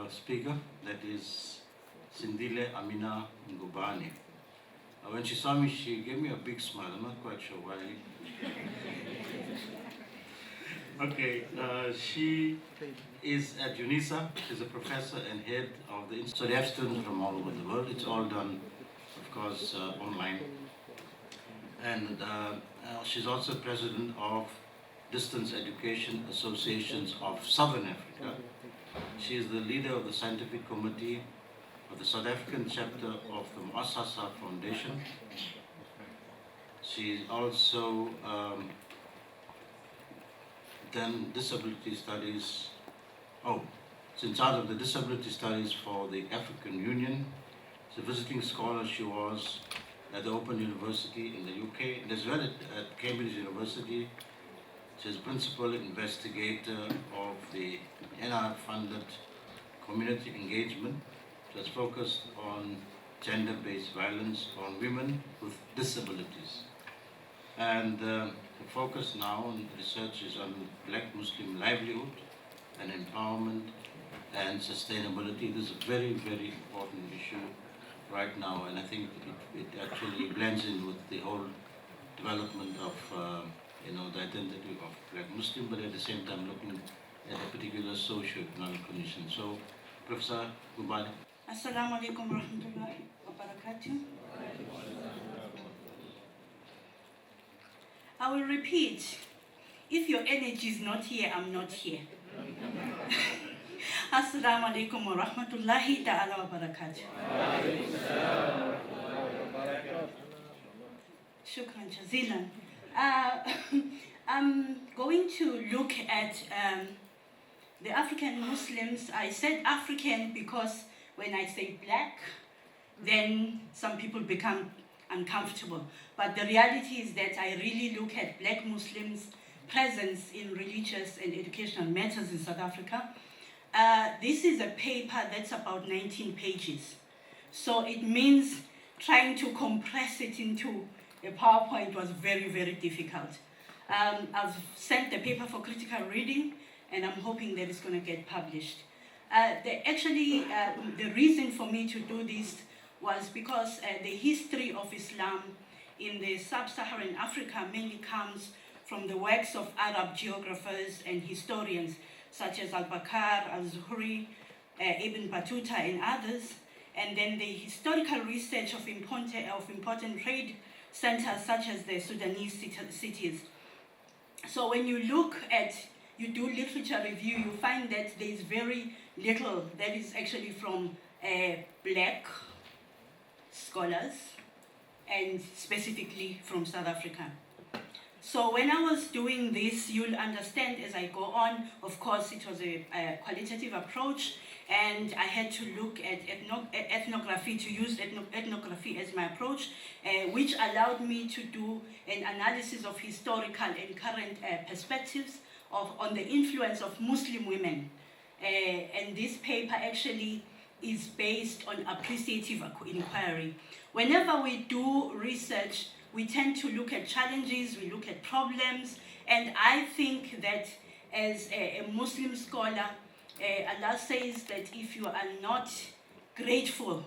speaker, that is Sindile Amina Ngubane. When she saw me, she gave me a big smile. I'm not quite sure why. Okay, she is at UNISA. She's a professor and head of the institute. So they have students from all over the world. It's all done, of course, online. And she's also president of Distance Education Associations of Southern Africa. She is the leader of the scientific committee of the South African chapter of the Muassasa Foundation. She's also done disability studies. She's in charge of the disability studies for the African Union. She's a visiting scholar. She was at the Open University in the UK and as well at Cambridge University. She's principal investigator of the NR-funded community engagement that's focused on gender-based violence on women with disabilities. And the focus now on research is on black Muslim livelihood and empowerment and sustainability. This is a very, very important issue right now, and I think it actually blends in with the whole development of the identity of black Muslim, but at the same time looking at a particular socio-economic condition. So, Professor Ngubane. Assalamu alaikum warahmatullahi wabarakatuh. I will repeat, if your energy is not here, I'm not here. Assalamu alaikum warahmatullahi ta'ala wabarakatuh. Shukran jazilan. I'm going to look at the African Muslims. I said African because when I say black, then some people become uncomfortable. But the reality is that I really look at black Muslims' presence in religious and educational matters in South Africa. This is a paper that's about 19 pages. So it means trying to compress it into a PowerPoint was very, very difficult. I've sent the paper for critical reading, and I'm hoping that it's going to get published. The reason for me to do this was because the history of Islam in the sub-Saharan Africa mainly comes from the works of Arab geographers and historians such as Al-Bakr, Al-Zuhri, Ibn Battuta, and others, and then the historical research of important trade centers such as the Sudanese cities. So when you you do literature review, you find that there is very little that is actually from black scholars, and specifically from South Africa. So when I was doing this, you'll understand as I go on, of course it was a qualitative approach, and I had to look at ethnography, to use ethnography as my approach, which allowed me to do an analysis of historical and current perspectives on the influence of Muslim women. And this paper actually is based on appreciative inquiry. Whenever we do research, we tend to look at challenges, we look at problems, and I think that as a Muslim scholar, Allah says that if you are not grateful,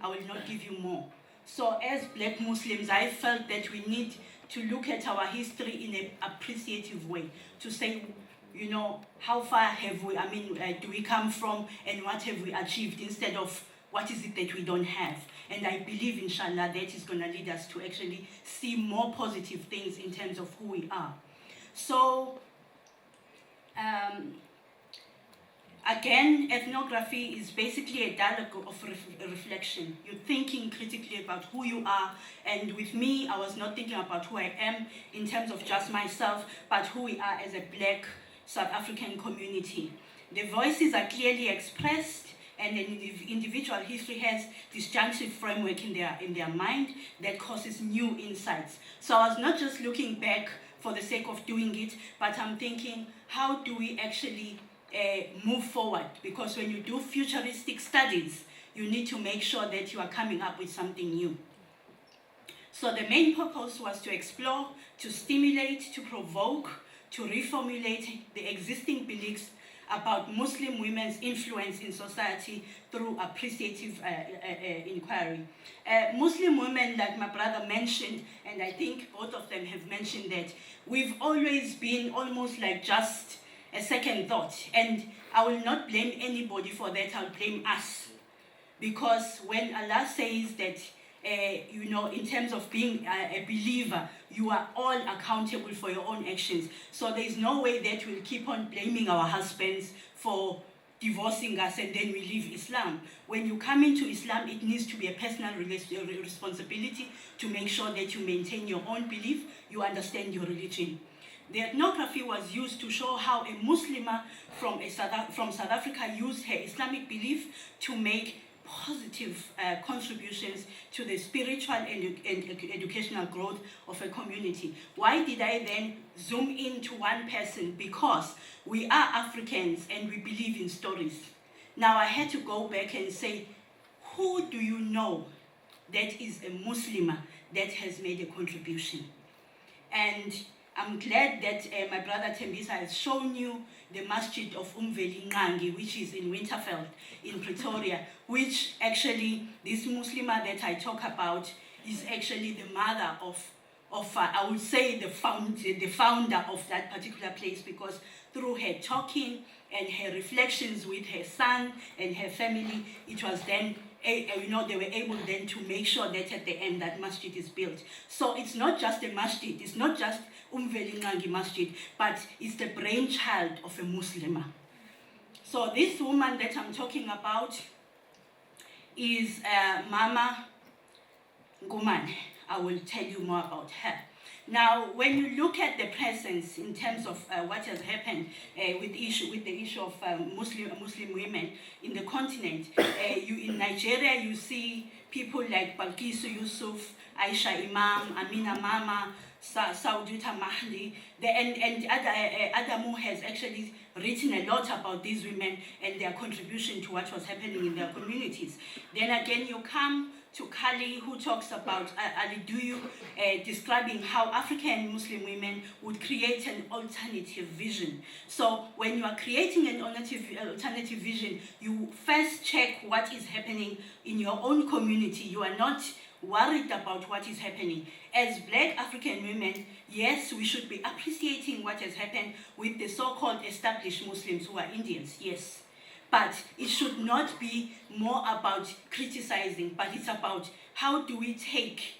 I will not give you more. So as Black Muslims, I felt that we need to look at our history in an appreciative way, to say, you know, how far have we, do we come from, and what have we achieved, instead of what is it that we don't have. And I believe, inshallah, that is going to lead us to actually see more positive things in terms of who we are. So, again, ethnography is basically a dialogue of reflection. You're thinking critically about who you are, and with me, I was not thinking about who I am in terms of just myself, but who we are as a Black South African community. The voices are clearly expressed, and an individual history has disjunctive framework in their mind that causes new insights. So I was not just looking back for the sake of doing it, but I'm thinking, how do we actually move forward? Because when you do futuristic studies, you need to make sure that you are coming up with something new. So the main purpose was to explore, to stimulate, to provoke, to reformulate the existing beliefs about Muslim women's influence in society through appreciative inquiry. Muslim women, like my brother mentioned, and I think both of them have mentioned that, we've always been almost like just a second thought. And I will not blame anybody for that, I'll blame us. Because when Allah says that, in terms of being a believer, you are all accountable for your own actions. So there is no way that we'll keep on blaming our husbands for divorcing us and then we leave Islam. When you come into Islam, it needs to be a personal responsibility to make sure that you maintain your own belief, you understand your religion. The ethnography was used to show how a Muslimah from South Africa used her Islamic belief to make positive contributions to the spiritual and educational growth of a community. Why did I then zoom into one person? Because we are Africans and we believe in stories. Now I had to go back and say, who do you know that is a Muslimah that has made a contribution? And I'm glad that my brother Thembisa has shown you the masjid of Ngangi, which is in Winterveld in Pretoria, which actually, this Muslimah that I talk about is actually the mother of I would say the founder of that particular place, because through her talking and her reflections with her son and her family, it was then, they were able then to make sure that at the end that masjid is built. So it's not just a masjid, it's not just Ngangi Masjid, but it's the brainchild of a Muslimah. So this woman that I'm talking about is Mama Ngubane. I will tell you more about her. Now, when you look at the presence in terms of what has happened with the issue of Muslim women in the continent, in Nigeria you see people like Balkisu Yusuf, Aisha Imam, Amina Mama, Saudita Mahdi, and Adamu has actually written a lot about these women and their contribution to what was happening in their communities. Then again, you come to Kali, who talks about Ali Duyu, describing how African Muslim women would create an alternative vision. So when you are creating an alternative vision, you first check what is happening in your own community. You are not worried about what is happening. As Black African women, yes, we should be appreciating what has happened with the so-called established Muslims who are Indians, yes. But it should not be more about criticizing, but it's about how do we take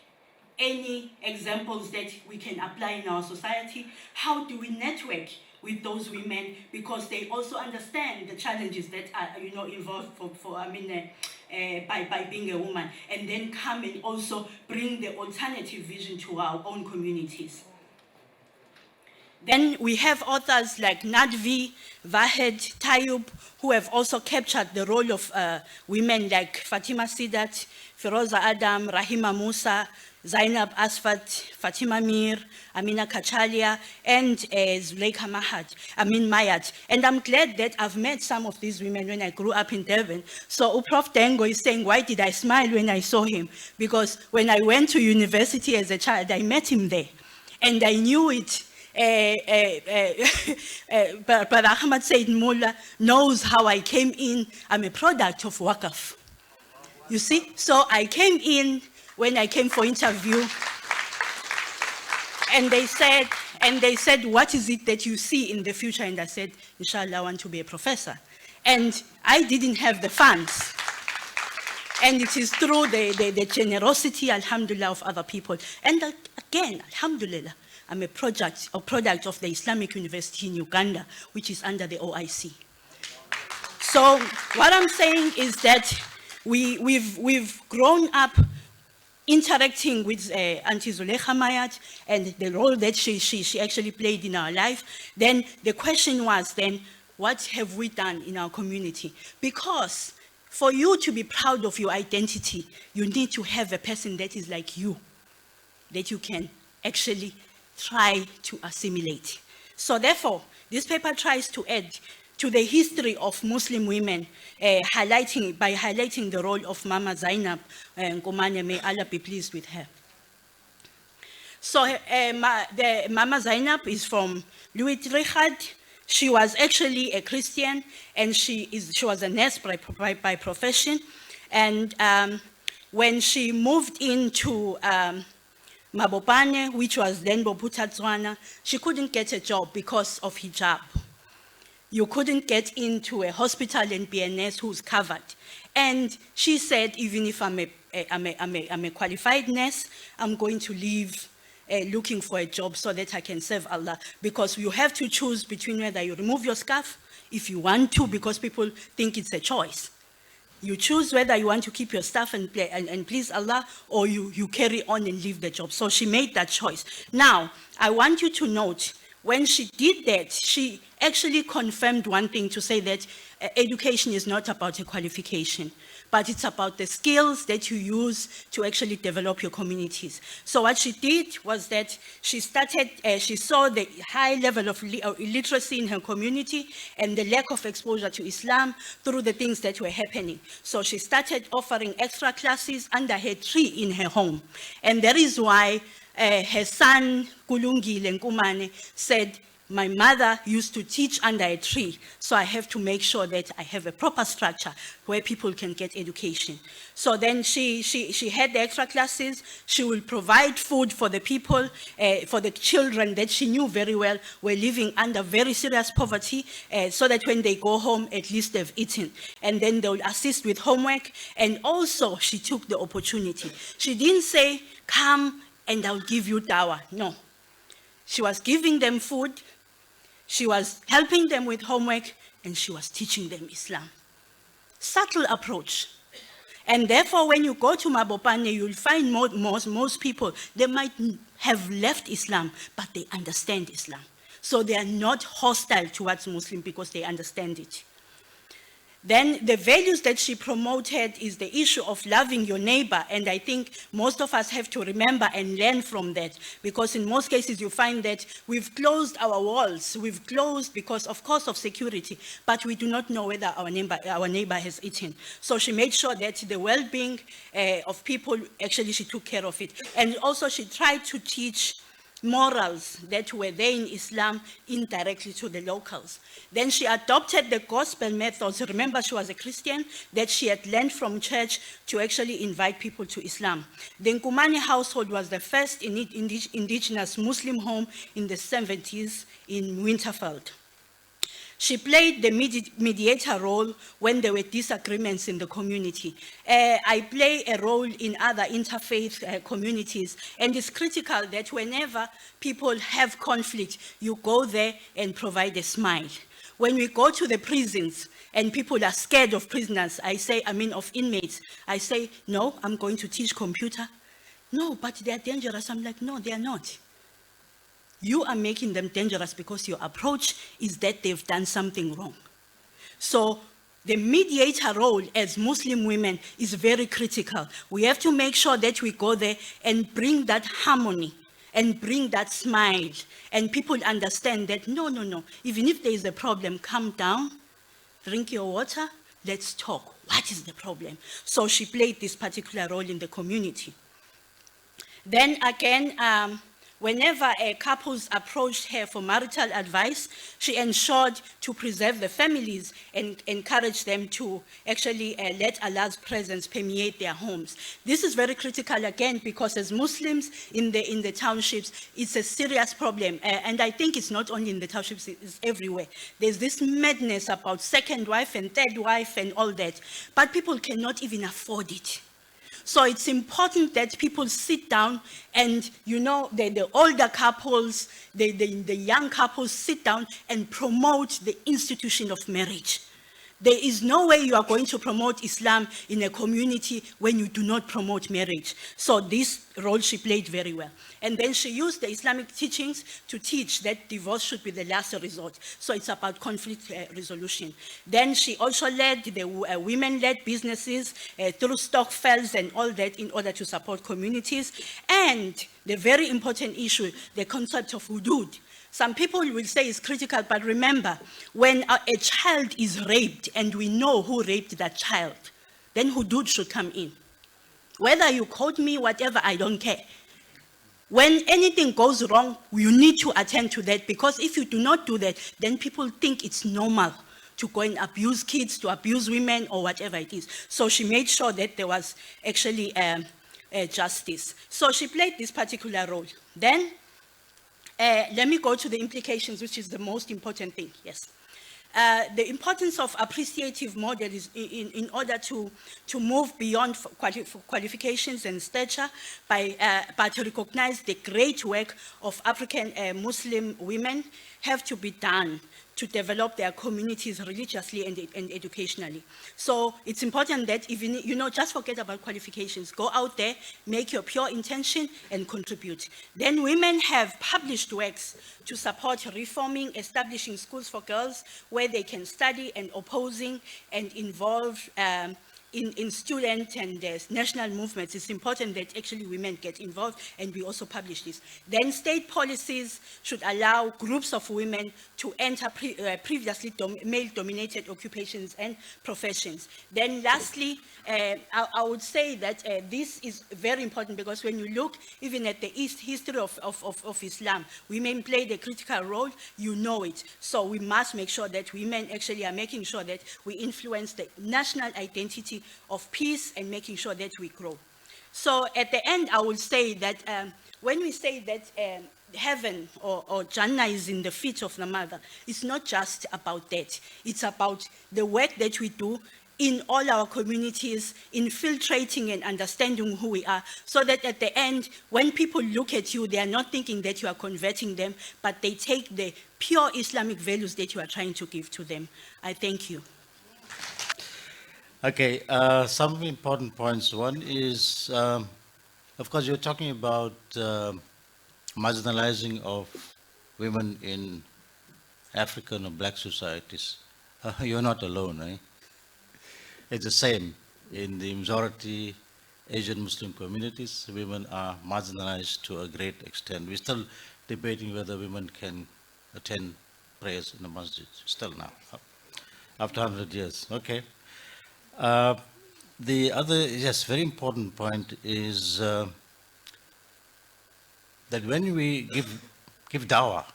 any examples that we can apply in our society, how do we network with those women, because they also understand the challenges that are involved for Amina by being a woman, and then come and also bring the alternative vision to our own communities. Then we have authors like Nadvi, Vahed, Tayyub, who have also captured the role of women like Fatima Sidat, Feroza Adam, Rahima Musa, Zainab Asfat, Fatima Mir, Amina Kachalia, and Zuleika Mayat. And I'm glad that I've met some of these women when I grew up in Durban. So Prof Dangor is saying, why did I smile when I saw him? Because when I went to university as a child, I met him there. And I knew it. But Ahmad Said Mullah knows how I came in. I'm a product of Awqaf. You see? So I came in when I came for interview, and they said, what is it that you see in the future? And I said, inshallah, I want to be a professor. And I didn't have the funds. And it is through the generosity, alhamdulillah, of other people. And again, alhamdulillah, I'm a product of the Islamic University in Uganda, which is under the OIC. So what I'm saying is that we've grown up interacting with Auntie Zuleika Mayat and the role that she actually played in our life. Then the question was then, what have we done in our community? Because for you to be proud of your identity, you need to have a person that is like you, that you can actually try to assimilate. So therefore, this paper tries to add to the history of Muslim women, highlighting the role of Mama Zainab Ngubane, may Allah be pleased with her. So the Mama Zainab is from Louis Richard. She was actually a Christian, and she was a nurse by profession. And when she moved into Mabopane, which was then Bophuthatswana, she couldn't get a job because of hijab. You couldn't get into a hospital and be a nurse who's covered. And she said, even if I'm a qualified nurse, I'm going to leave looking for a job so that I can serve Allah. Because you have to choose between whether you remove your scarf, if you want to, because people think it's a choice. You choose whether you want to keep your staff and please Allah, or you carry on and leave the job. So she made that choice. Now, I want you to note, when she did that, she actually confirmed one thing, to say that education is not about a qualification, but it's about the skills that you use to actually develop your communities. So what she did was that she saw the high level of illiteracy in her community and the lack of exposure to Islam through the things that were happening. So she started offering extra classes under her tree in her home. And that is why her son, Kulungile Ngubane, said, my mother used to teach under a tree, so I have to make sure that I have a proper structure where people can get education. So then she had the extra classes. She will provide food for the people, for the children that she knew very well were living under very serious poverty, so that when they go home, at least they've eaten. And then they will assist with homework. And also, she took the opportunity. She didn't say, come and I'll give you dawa. No. She was giving them food, she was helping them with homework, and she was teaching them Islam. Subtle approach. And therefore, when you go to Mabopane, you'll find most people, they might have left Islam, but they understand Islam. So they are not hostile towards Muslim because they understand it. Then the values that she promoted is the issue of loving your neighbor, and I think most of us have to remember and learn from that, because in most cases you find that we've closed our walls, we've closed because of course of security, but we do not know whether our neighbor has eaten. So she made sure that the well-being of people, actually she took care of it. And also she tried to teach morals that were there in Islam indirectly to the locals. Then she adopted the gospel methods. Remember, she was a Christian that she had learned from church to actually invite people to Islam. The Ngubane household was the first indigenous Muslim home in the 70s in Winterfeld. She played the mediator role when there were disagreements in the community. I play a role in other interfaith communities, and it's critical that whenever people have conflict, you go there and provide a smile. When we go to the prisons and people are scared of prisoners, of inmates, I say, no, I'm going to teach computer. No, but they're dangerous. I'm like, no, they're not. You are making them dangerous because your approach is that they've done something wrong. So the mediator role as Muslim women is very critical. We have to make sure that we go there and bring that harmony and bring that smile. And people understand that, no, even if there is a problem, calm down, drink your water, let's talk. What is the problem? So she played this particular role in the community. Then again, whenever couples approached her for marital advice, she ensured to preserve the families and encourage them to actually let Allah's presence permeate their homes. This is very critical again because as Muslims in the townships, it's a serious problem. And I think it's not only in the townships, it's everywhere. There's this madness about second wife and third wife and all that, but people cannot even afford it. So it's important that people sit down and, the older couples, the young couples sit down and promote the institution of marriage. There is no way you are going to promote Islam in a community when you do not promote marriage. So this role she played very well. And then she used the Islamic teachings to teach that divorce should be the last resort. So it's about conflict resolution. Then she also led the women-led businesses through stock fairs and all that in order to support communities. And the very important issue, the concept of hudud. Some people will say it's critical, but remember, when a child is raped and we know who raped that child, then hudud should come in. Whether you quote me, whatever, I don't care. When anything goes wrong, you need to attend to that, because if you do not do that, then people think it's normal to go and abuse kids, to abuse women, or whatever it is. So she made sure that there was actually justice. So she played this particular role. Then, let me go to the implications, which is the most important thing, yes. The importance of appreciative model is in order to move beyond qualifications and stature, but to recognize the great work of African Muslim women have to be done to develop their communities religiously and educationally. So it's important that even, just forget about qualifications. Go out there, make your pure intention, and contribute. Then women have published works to support reforming, establishing schools for girls where they can study and opposing and involve in student and national movements. It's important that actually women get involved, and we also publish this. Then state policies should allow groups of women to enter previously male-dominated occupations and professions. Then lastly, I would say that this is very important, because when you look even at the history of Islam, women played a critical role, you know it. So we must make sure that women actually are making sure that we influence the national identity of peace and making sure that we grow. So at the end, I will say that when we say that heaven or Jannah is in the feet of the mother, it's not just about that. It's about the work that we do in all our communities, infiltrating and understanding who we are, so that at the end, when people look at you, they are not thinking that you are converting them, but they take the pure Islamic values that you are trying to give to them. I thank you. Okay, some important points. One is, of course, you're talking about marginalizing of women in African or black societies. You're not alone, eh? It's the same in the majority Asian Muslim communities. Women are marginalized to a great extent. We're still debating whether women can attend prayers in the masjid, still now, after 100 years. Okay. Uh, the other, yes, very important point is that when we give dawah,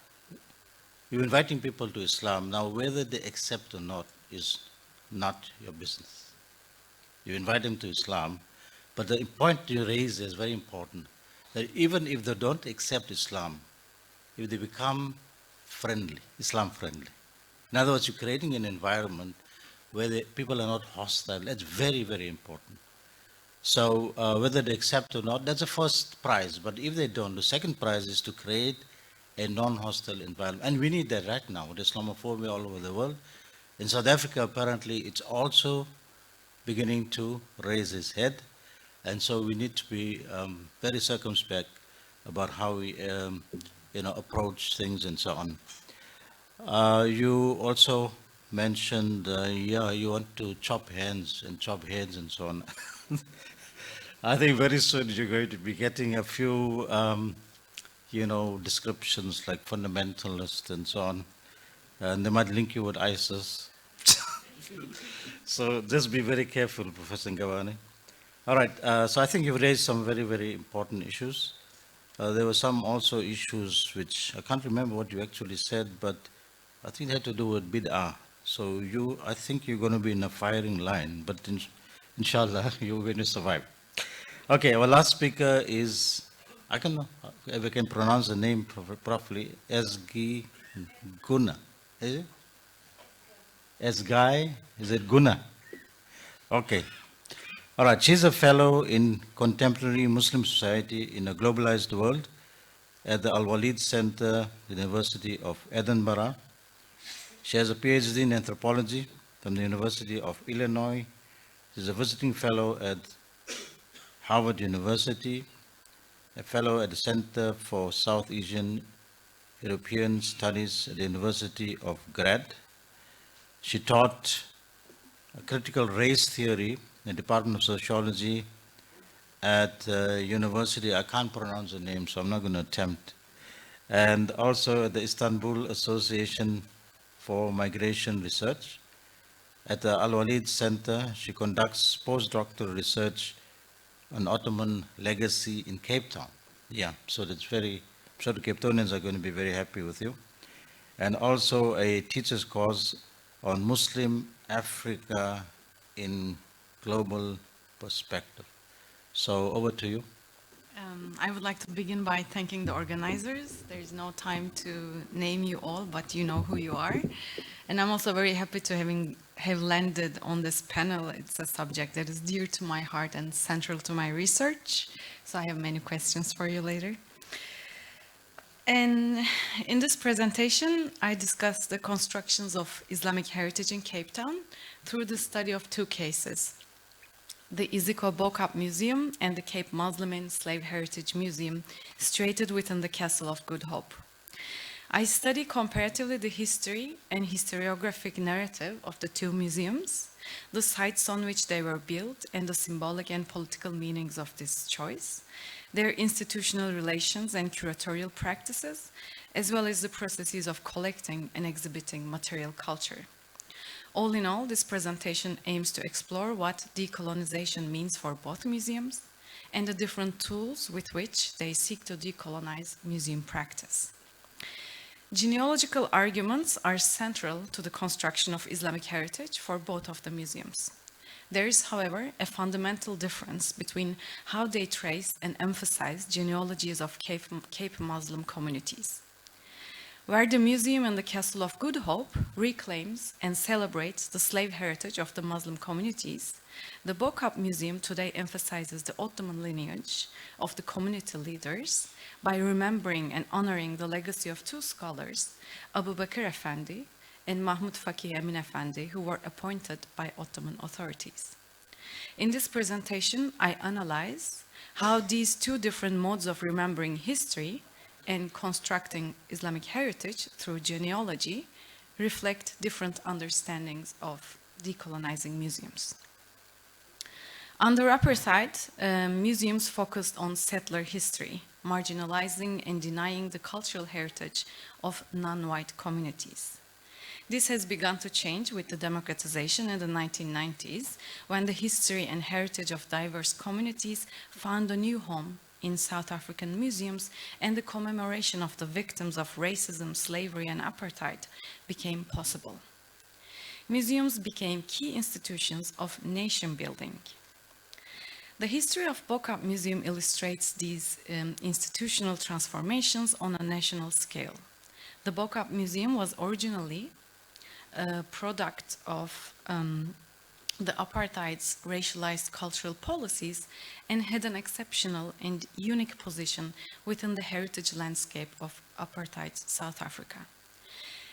you're inviting people to Islam. Now, whether they accept or not is not your business. You invite them to Islam, but the point you raise is very important, that even if they don't accept Islam, if they become friendly, Islam friendly, in other words, you're creating an environment where the people are not hostile. That's very, very important. So whether they accept or not, that's the first prize. But if they don't, the second prize is to create a non-hostile environment. And we need that right now with Islamophobia all over the world. In South Africa, apparently, it's also beginning to raise its head. And so we need to be very circumspect about how we approach things and so on. You also mentioned, you want to chop hands and chop heads and so on. I think very soon you're going to be getting a few, descriptions like fundamentalist and so on. And they might link you with ISIS. So just be very careful, Professor Ngubane. All right, so I think you've raised some very, very important issues. There were some also issues which, I can't remember what you actually said, but I think it had to do with bid'ah. So I think you're going to be in a firing line, but inshallah, you're going to survive. Okay, our last speaker is, if I can pronounce the name properly, Esgi Guna. Is it? Esgai, is it Guna? Okay. All right, she's a fellow in contemporary Muslim society in a globalized world at the Al-Walid Center, University of Edinburgh. She has a PhD in anthropology from the University of Illinois. She's a visiting fellow at Harvard University, a fellow at the Center for South Asian European Studies at the University of Grad. She taught critical race theory in the Department of Sociology at University, I can't pronounce the name, so I'm not going to attempt, and also at the Istanbul Association for Migration Research. At the Al-Walid Center, she conducts postdoctoral research on Ottoman legacy in Cape Town. Yeah, so that's I'm sure the Cape Townians are going to be very happy with you. And also a teacher's course on Muslim Africa in global perspective. So over to you. I would like to begin by thanking the organizers. There's no time to name you all, but you know who you are. And I'm also very happy to have landed on this panel. It's a subject that is dear to my heart and central to my research. So I have many questions for you later. And in this presentation, I discuss the constructions of Islamic heritage in Cape Town through the study of two cases: the IRCICA Awqaf Museum and the Cape Muslim Slave Heritage Museum, situated within the Castle of Good Hope. I study comparatively the history and historiographic narrative of the two museums, the sites on which they were built, and the symbolic and political meanings of this choice, their institutional relations and curatorial practices, as well as the processes of collecting and exhibiting material culture. All in all, this presentation aims to explore what decolonization means for both museums and the different tools with which they seek to decolonize museum practice. Genealogical arguments are central to the construction of Islamic heritage for both of the museums. There is, however, a fundamental difference between how they trace and emphasize genealogies of Cape Muslim communities. Where the museum and the Castle of Good Hope reclaims and celebrates the slave heritage of the Muslim communities, the Awqaf Museum today emphasizes the Ottoman lineage of the community leaders by remembering and honoring the legacy of two scholars, Abu Bakr Effendi and Mahmud Fakih Emin Effendi, who were appointed by Ottoman authorities. In this presentation, I analyze how these two different modes of remembering history and constructing Islamic heritage through genealogy reflect different understandings of decolonizing museums. Under apartheid, museums focused on settler history, marginalizing and denying the cultural heritage of non-white communities. This has begun to change with the democratization in the 1990s, when the history and heritage of diverse communities found a new home in South African museums, and the commemoration of the victims of racism, slavery, and apartheid became possible. Museums became key institutions of nation building. The history of Bokap Museum illustrates these institutional transformations on a national scale. The Bokap Museum was originally a product of the apartheid's racialized cultural policies and had an exceptional and unique position within the heritage landscape of apartheid South Africa.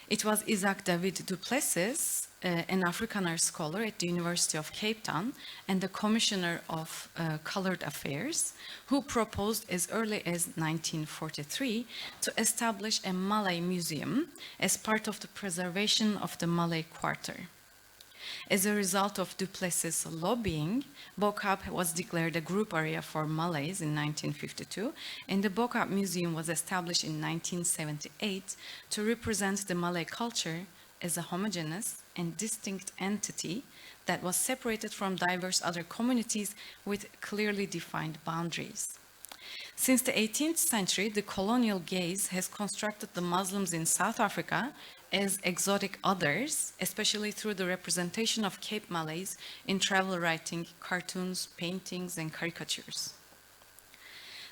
It was Isaac David du Plessis, an Afrikaner scholar at the University of Cape Town and the Commissioner of Colored Affairs, who proposed as early as 1943 to establish a Malay museum as part of the preservation of the Malay Quarter. As a result of du Plessis' lobbying, Bokap was declared a group area for Malays in 1952, and the Bokap Museum was established in 1978 to represent the Malay culture as a homogeneous and distinct entity that was separated from diverse other communities with clearly defined boundaries. Since the 18th century, the colonial gaze has constructed the Muslims in South Africa as exotic others, especially through the representation of Cape Malays in travel writing, cartoons, paintings, and caricatures.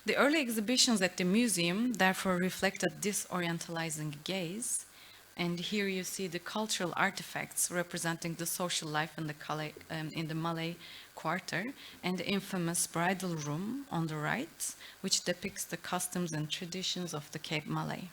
The early exhibitions at the museum therefore reflected this orientalizing gaze, and here you see the cultural artifacts representing the social life in the Malay Quarter, and the infamous bridal room on the right, which depicts the customs and traditions of the Cape Malay.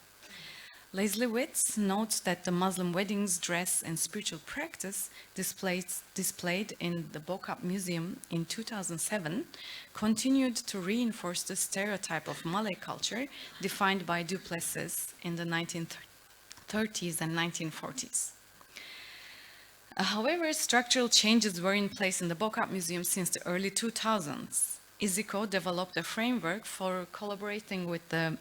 Leslie Witz notes that the Muslim weddings, dress, and spiritual practice displayed in the Bokap Museum in 2007 continued to reinforce the stereotype of Malay culture defined by du Plessis in the 1930s and 1940s. However, structural changes were in place in the Bokap Museum since the early 2000s. IRCICA developed a framework for collaborating with the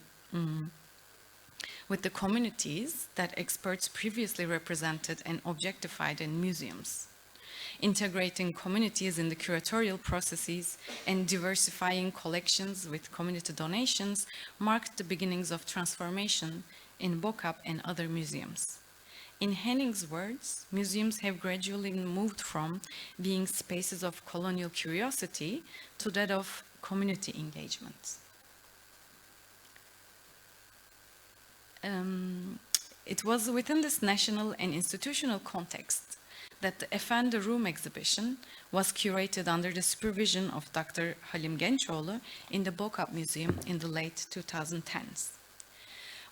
communities that experts previously represented and objectified in museums. Integrating communities in the curatorial processes and diversifying collections with community donations marked the beginnings of transformation in Bokap and other museums. In Henning's words, museums have gradually moved from being spaces of colonial curiosity to that of community engagement. It was within this national and institutional context that the Efendi Room exhibition was curated under the supervision of Dr. Halim Gençoğlu in the Bokap Museum in the late 2010s.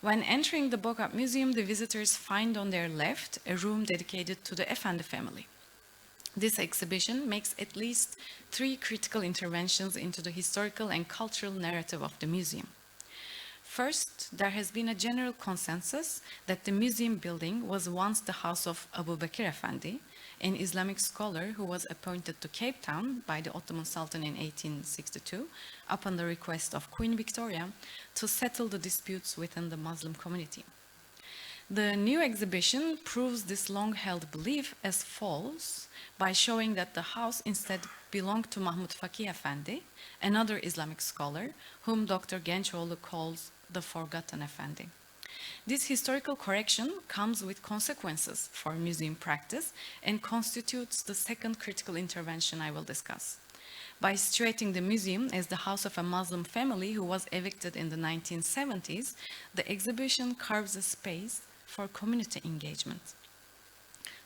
When entering the Bokap Museum, the visitors find on their left a room dedicated to the Efendi family. This exhibition makes at least 3 critical interventions into the historical and cultural narrative of the museum. First, there has been a general consensus that the museum building was once the house of Abu Bakr Effendi, an Islamic scholar who was appointed to Cape Town by the Ottoman Sultan in 1862, upon the request of Queen Victoria, to settle the disputes within the Muslim community. The new exhibition proves this long-held belief as false by showing that the house instead belonged to Mahmud Fakih Effendi, another Islamic scholar, whom Dr. Gençoğlu calls the Forgotten Effendi. This historical correction comes with consequences for museum practice and constitutes the second critical intervention I will discuss. By situating the museum as the house of a Muslim family who was evicted in the 1970s, the exhibition carves a space for community engagement.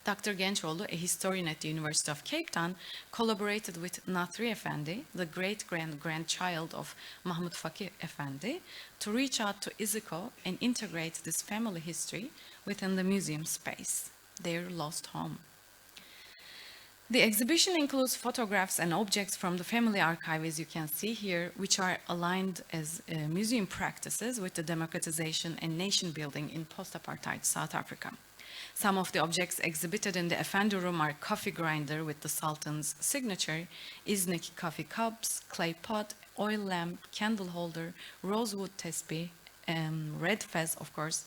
Dr. Gençoğlu, a historian at the University of Cape Town, collaborated with Nathri Effendi, the great-grandchild of Mahmud Fakih Effendi, to reach out to IRCICA and integrate this family history within the museum space, their lost home. The exhibition includes photographs and objects from the family archive, as you can see here, which are aligned as museum practices with the democratization and nation building in post-apartheid South Africa. Some of the objects exhibited in the Effendi room are coffee grinder with the Sultan's signature, Iznik coffee cups, clay pot, oil lamp, candle holder, rosewood tesbih, red fez, of course,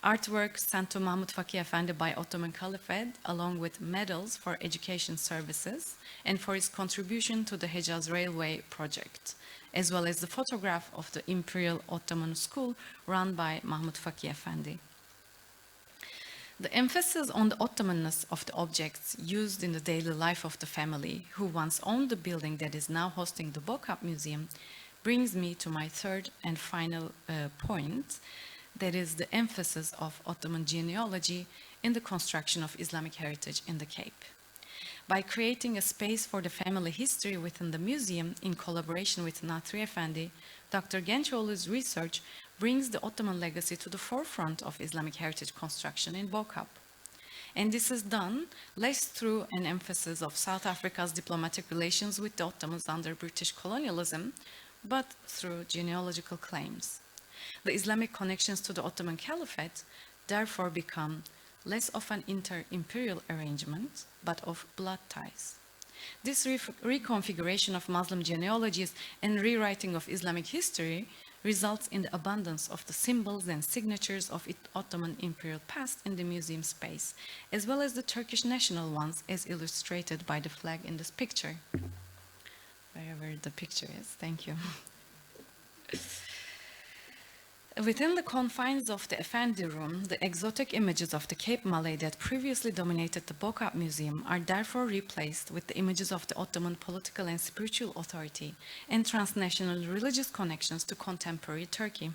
artwork sent to Mahmud Faki Effendi by Ottoman Caliphate, along with medals for education services and for his contribution to the Hejaz Railway project, as well as the photograph of the Imperial Ottoman School run by Mahmud Faki Effendi. The emphasis on the Ottomanness of the objects used in the daily life of the family, who once owned the building that is now hosting the Bokap Museum, brings me to my third and final point, that is the emphasis of Ottoman genealogy in the construction of Islamic heritage in the Cape. By creating a space for the family history within the museum in collaboration with Natri Effendi, Dr. Gençoğlu's research brings the Ottoman legacy to the forefront of Islamic heritage construction in Bokap. And this is done less through an emphasis of South Africa's diplomatic relations with the Ottomans under British colonialism, but through genealogical claims. The Islamic connections to the Ottoman Caliphate therefore become less of an inter-imperial arrangement, but of blood ties. This reconfiguration of Muslim genealogies and rewriting of Islamic history results in the abundance of the symbols and signatures of Ottoman imperial past in the museum space, as well as the Turkish national ones as illustrated by the flag in this picture. Wherever the picture is, thank you. Within the confines of the Effendi room, the exotic images of the Cape Malay that previously dominated the Bokap Museum are therefore replaced with the images of the Ottoman political and spiritual authority and transnational religious connections to contemporary Turkey.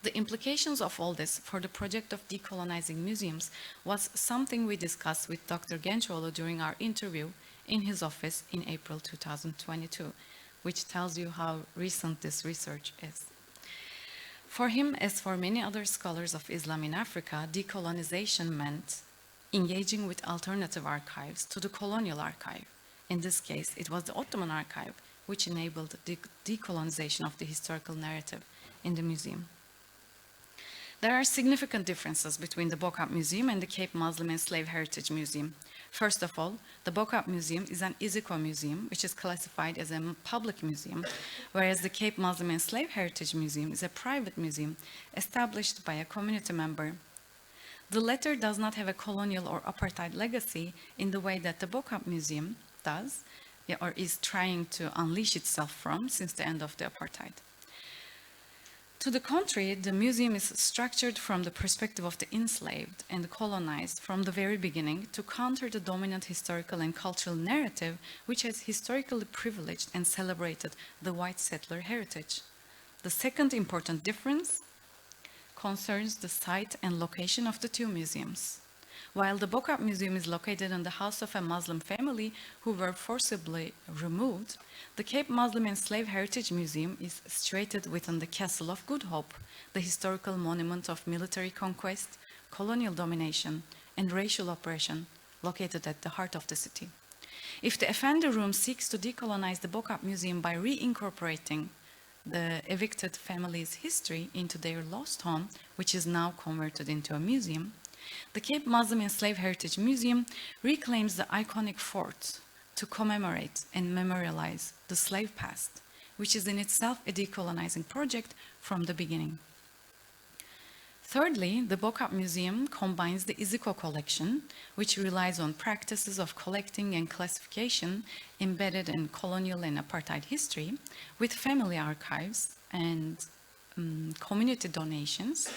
The implications of all this for the project of decolonizing museums was something we discussed with Dr. Gençoğlu during our interview in his office in April 2022, which tells you how recent this research is. For him, as for many other scholars of Islam in Africa, decolonization meant engaging with alternative archives to the colonial archive. In this case, it was the Ottoman archive which enabled the decolonization of the historical narrative in the museum. There are significant differences between the Bokap Museum and the Cape Muslim and Slave Heritage Museum. First of all, the Bokap Museum is an IRCICA museum, which is classified as a public museum, whereas the Cape Muslim and Slave Heritage Museum is a private museum established by a community member. The latter does not have a colonial or apartheid legacy in the way that the Bokap Museum does, or is trying to unleash itself from since the end of the apartheid. To the contrary, the museum is structured from the perspective of the enslaved and colonized from the very beginning to counter the dominant historical and cultural narrative which has historically privileged and celebrated the white settler heritage. The second important difference concerns the site and location of the two museums. While the Bokap Museum is located in the house of a Muslim family who were forcibly removed, the Cape Muslim and Slave Heritage Museum is situated within the Castle of Good Hope, the historical monument of military conquest, colonial domination, and racial oppression, located at the heart of the city. If the Effendi Room seeks to decolonize the Bokap Museum by reincorporating the evicted family's history into their lost home, which is now converted into a museum, the Cape Muslim and Slave Heritage Museum reclaims the iconic fort to commemorate and memorialize the slave past, which is in itself a decolonizing project from the beginning. Thirdly, the Bokap Museum combines the IRCICA collection, which relies on practices of collecting and classification embedded in colonial and apartheid history, with family archives and community donations,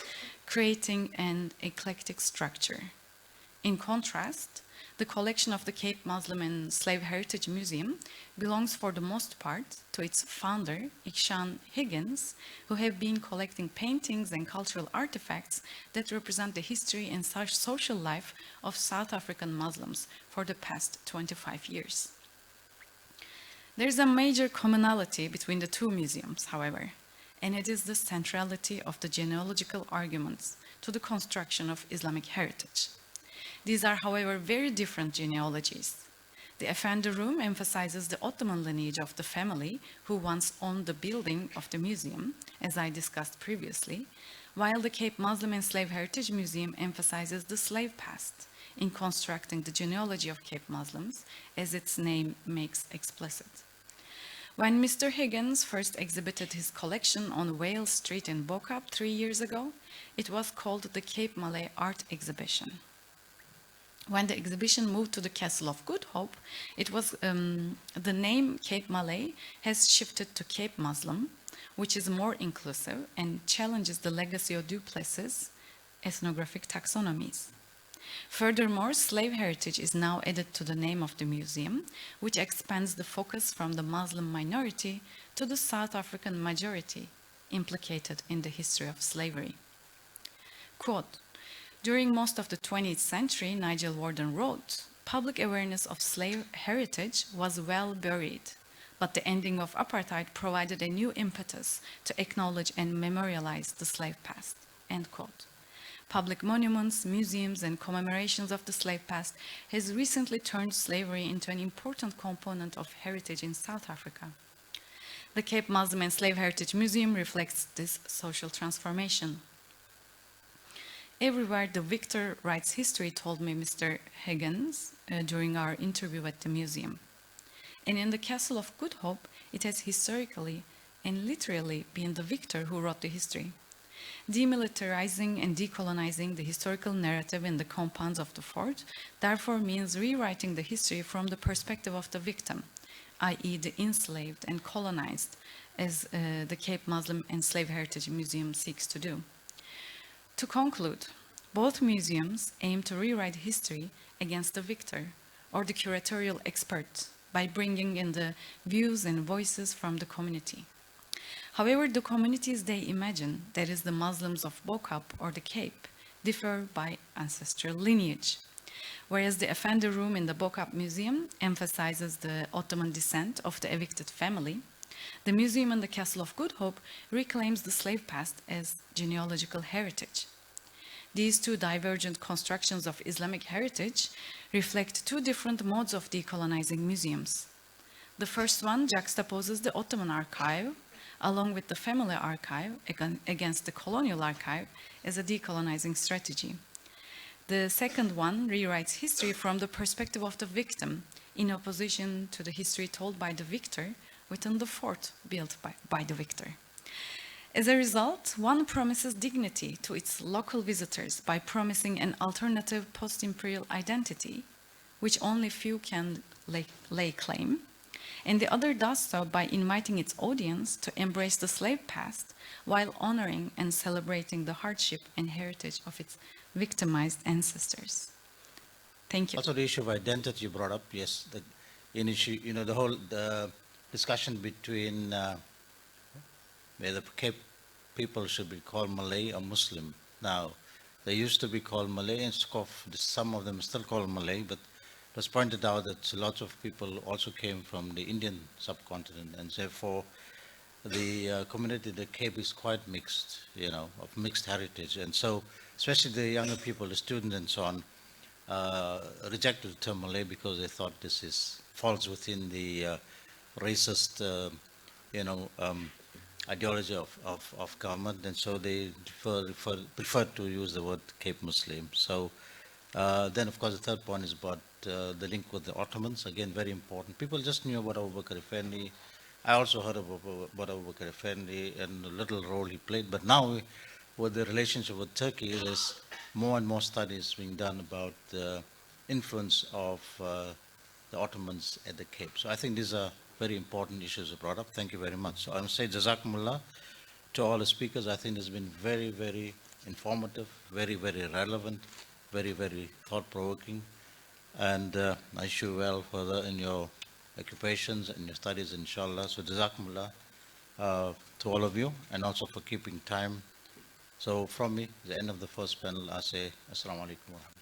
creating an eclectic structure. In contrast, the collection of the Cape Muslim and Slave Heritage Museum belongs for the most part to its founder, Ikshan Higgins, who have been collecting paintings and cultural artifacts that represent the history and social life of South African Muslims for the past 25 years. There is a major commonality between the two museums, however, and it is the centrality of the genealogical arguments to the construction of Islamic heritage. These are, however, very different genealogies. The Effendi Room emphasizes the Ottoman lineage of the family who once owned the building of the museum, as I discussed previously, while the Cape Muslim and Slave Heritage Museum emphasizes the slave past in constructing the genealogy of Cape Muslims, as its name makes explicit. When Mr. Higgins first exhibited his collection on Wales Street in Bokap 3 years ago, it was called the Cape Malay Art Exhibition. When the exhibition moved to the Castle of Good Hope, it was the name Cape Malay has shifted to Cape Muslim, which is more inclusive and challenges the legacy of Duplessis' ethnographic taxonomies. Furthermore, slave heritage is now added to the name of the museum, which expands the focus from the Muslim minority to the South African majority implicated in the history of slavery. Quote, during most of the 20th century, Nigel Warden wrote, public awareness of slave heritage was well buried, but the ending of apartheid provided a new impetus to acknowledge and memorialize the slave past, end quote. Public monuments, museums, and commemorations of the slave past has recently turned slavery into an important component of heritage in South Africa. The Cape Muslim and Slave Heritage Museum reflects this social transformation. Everywhere the victor writes history, told me Mr. Higgins during our interview at the museum. And in the Castle of Good Hope, it has historically and literally been the victor who wrote the history. Demilitarizing and decolonizing the historical narrative in the compounds of the fort therefore means rewriting the history from the perspective of the victim, i.e. the enslaved and colonized, as the Cape Muslim and Slave Heritage Museum seeks to do. To conclude, both museums aim to rewrite history against the victor or the curatorial expert by bringing in the views and voices from the community. However, the communities they imagine, that is the Muslims of Bokap or the Cape, differ by ancestral lineage. Whereas the Effendi Room in the Bokap Museum emphasizes the Ottoman descent of the evicted family, the museum in the Castle of Good Hope reclaims the slave past as genealogical heritage. These two divergent constructions of Islamic heritage reflect two different modes of decolonizing museums. The first one juxtaposes the Ottoman archive along with the family archive against the colonial archive as a decolonizing strategy. The second one rewrites history from the perspective of the victim in opposition to the history told by the victor within the fort built by the victor. As a result, one promises dignity to its local visitors by promising an alternative post-imperial identity, which only few can lay claim, and the other does so by inviting its audience to embrace the slave past while honoring and celebrating the hardship and heritage of its victimized ancestors. Thank you. Also, the issue of identity you brought up, yes, the whole discussion between whether Cape people should be called Malay or Muslim. Now, they used to be called Malay, and some of them are still called Malay, but it was pointed out that lots of people also came from the Indian subcontinent, and therefore the community, the Cape, is quite mixed, of mixed heritage. And so, especially the younger people, the students and so on, rejected the term Malay because they thought this falls within the racist, ideology of government, and so they preferred to use the word Cape Muslim. So then, of course, the third point is about the link with the Ottomans. Again, very important. People just knew about Abu Bakr Effendi. I also heard about Abu Bakr Effendi and the little role he played. But now, with the relationship with Turkey, there's more and more studies being done about the influence of the Ottomans at the Cape. So I think these are very important issues brought up. Thank you very much. So I must say Jazakumullah to all the speakers. I think it's been very, very informative, very, very relevant, very, very thought-provoking. And I wish you well further in your occupations and your studies, inshallah. So Jazakumullah to all of you, and also for keeping time. So from me, the end of the first panel, I say Assalamu alaikum wa rahmatullah.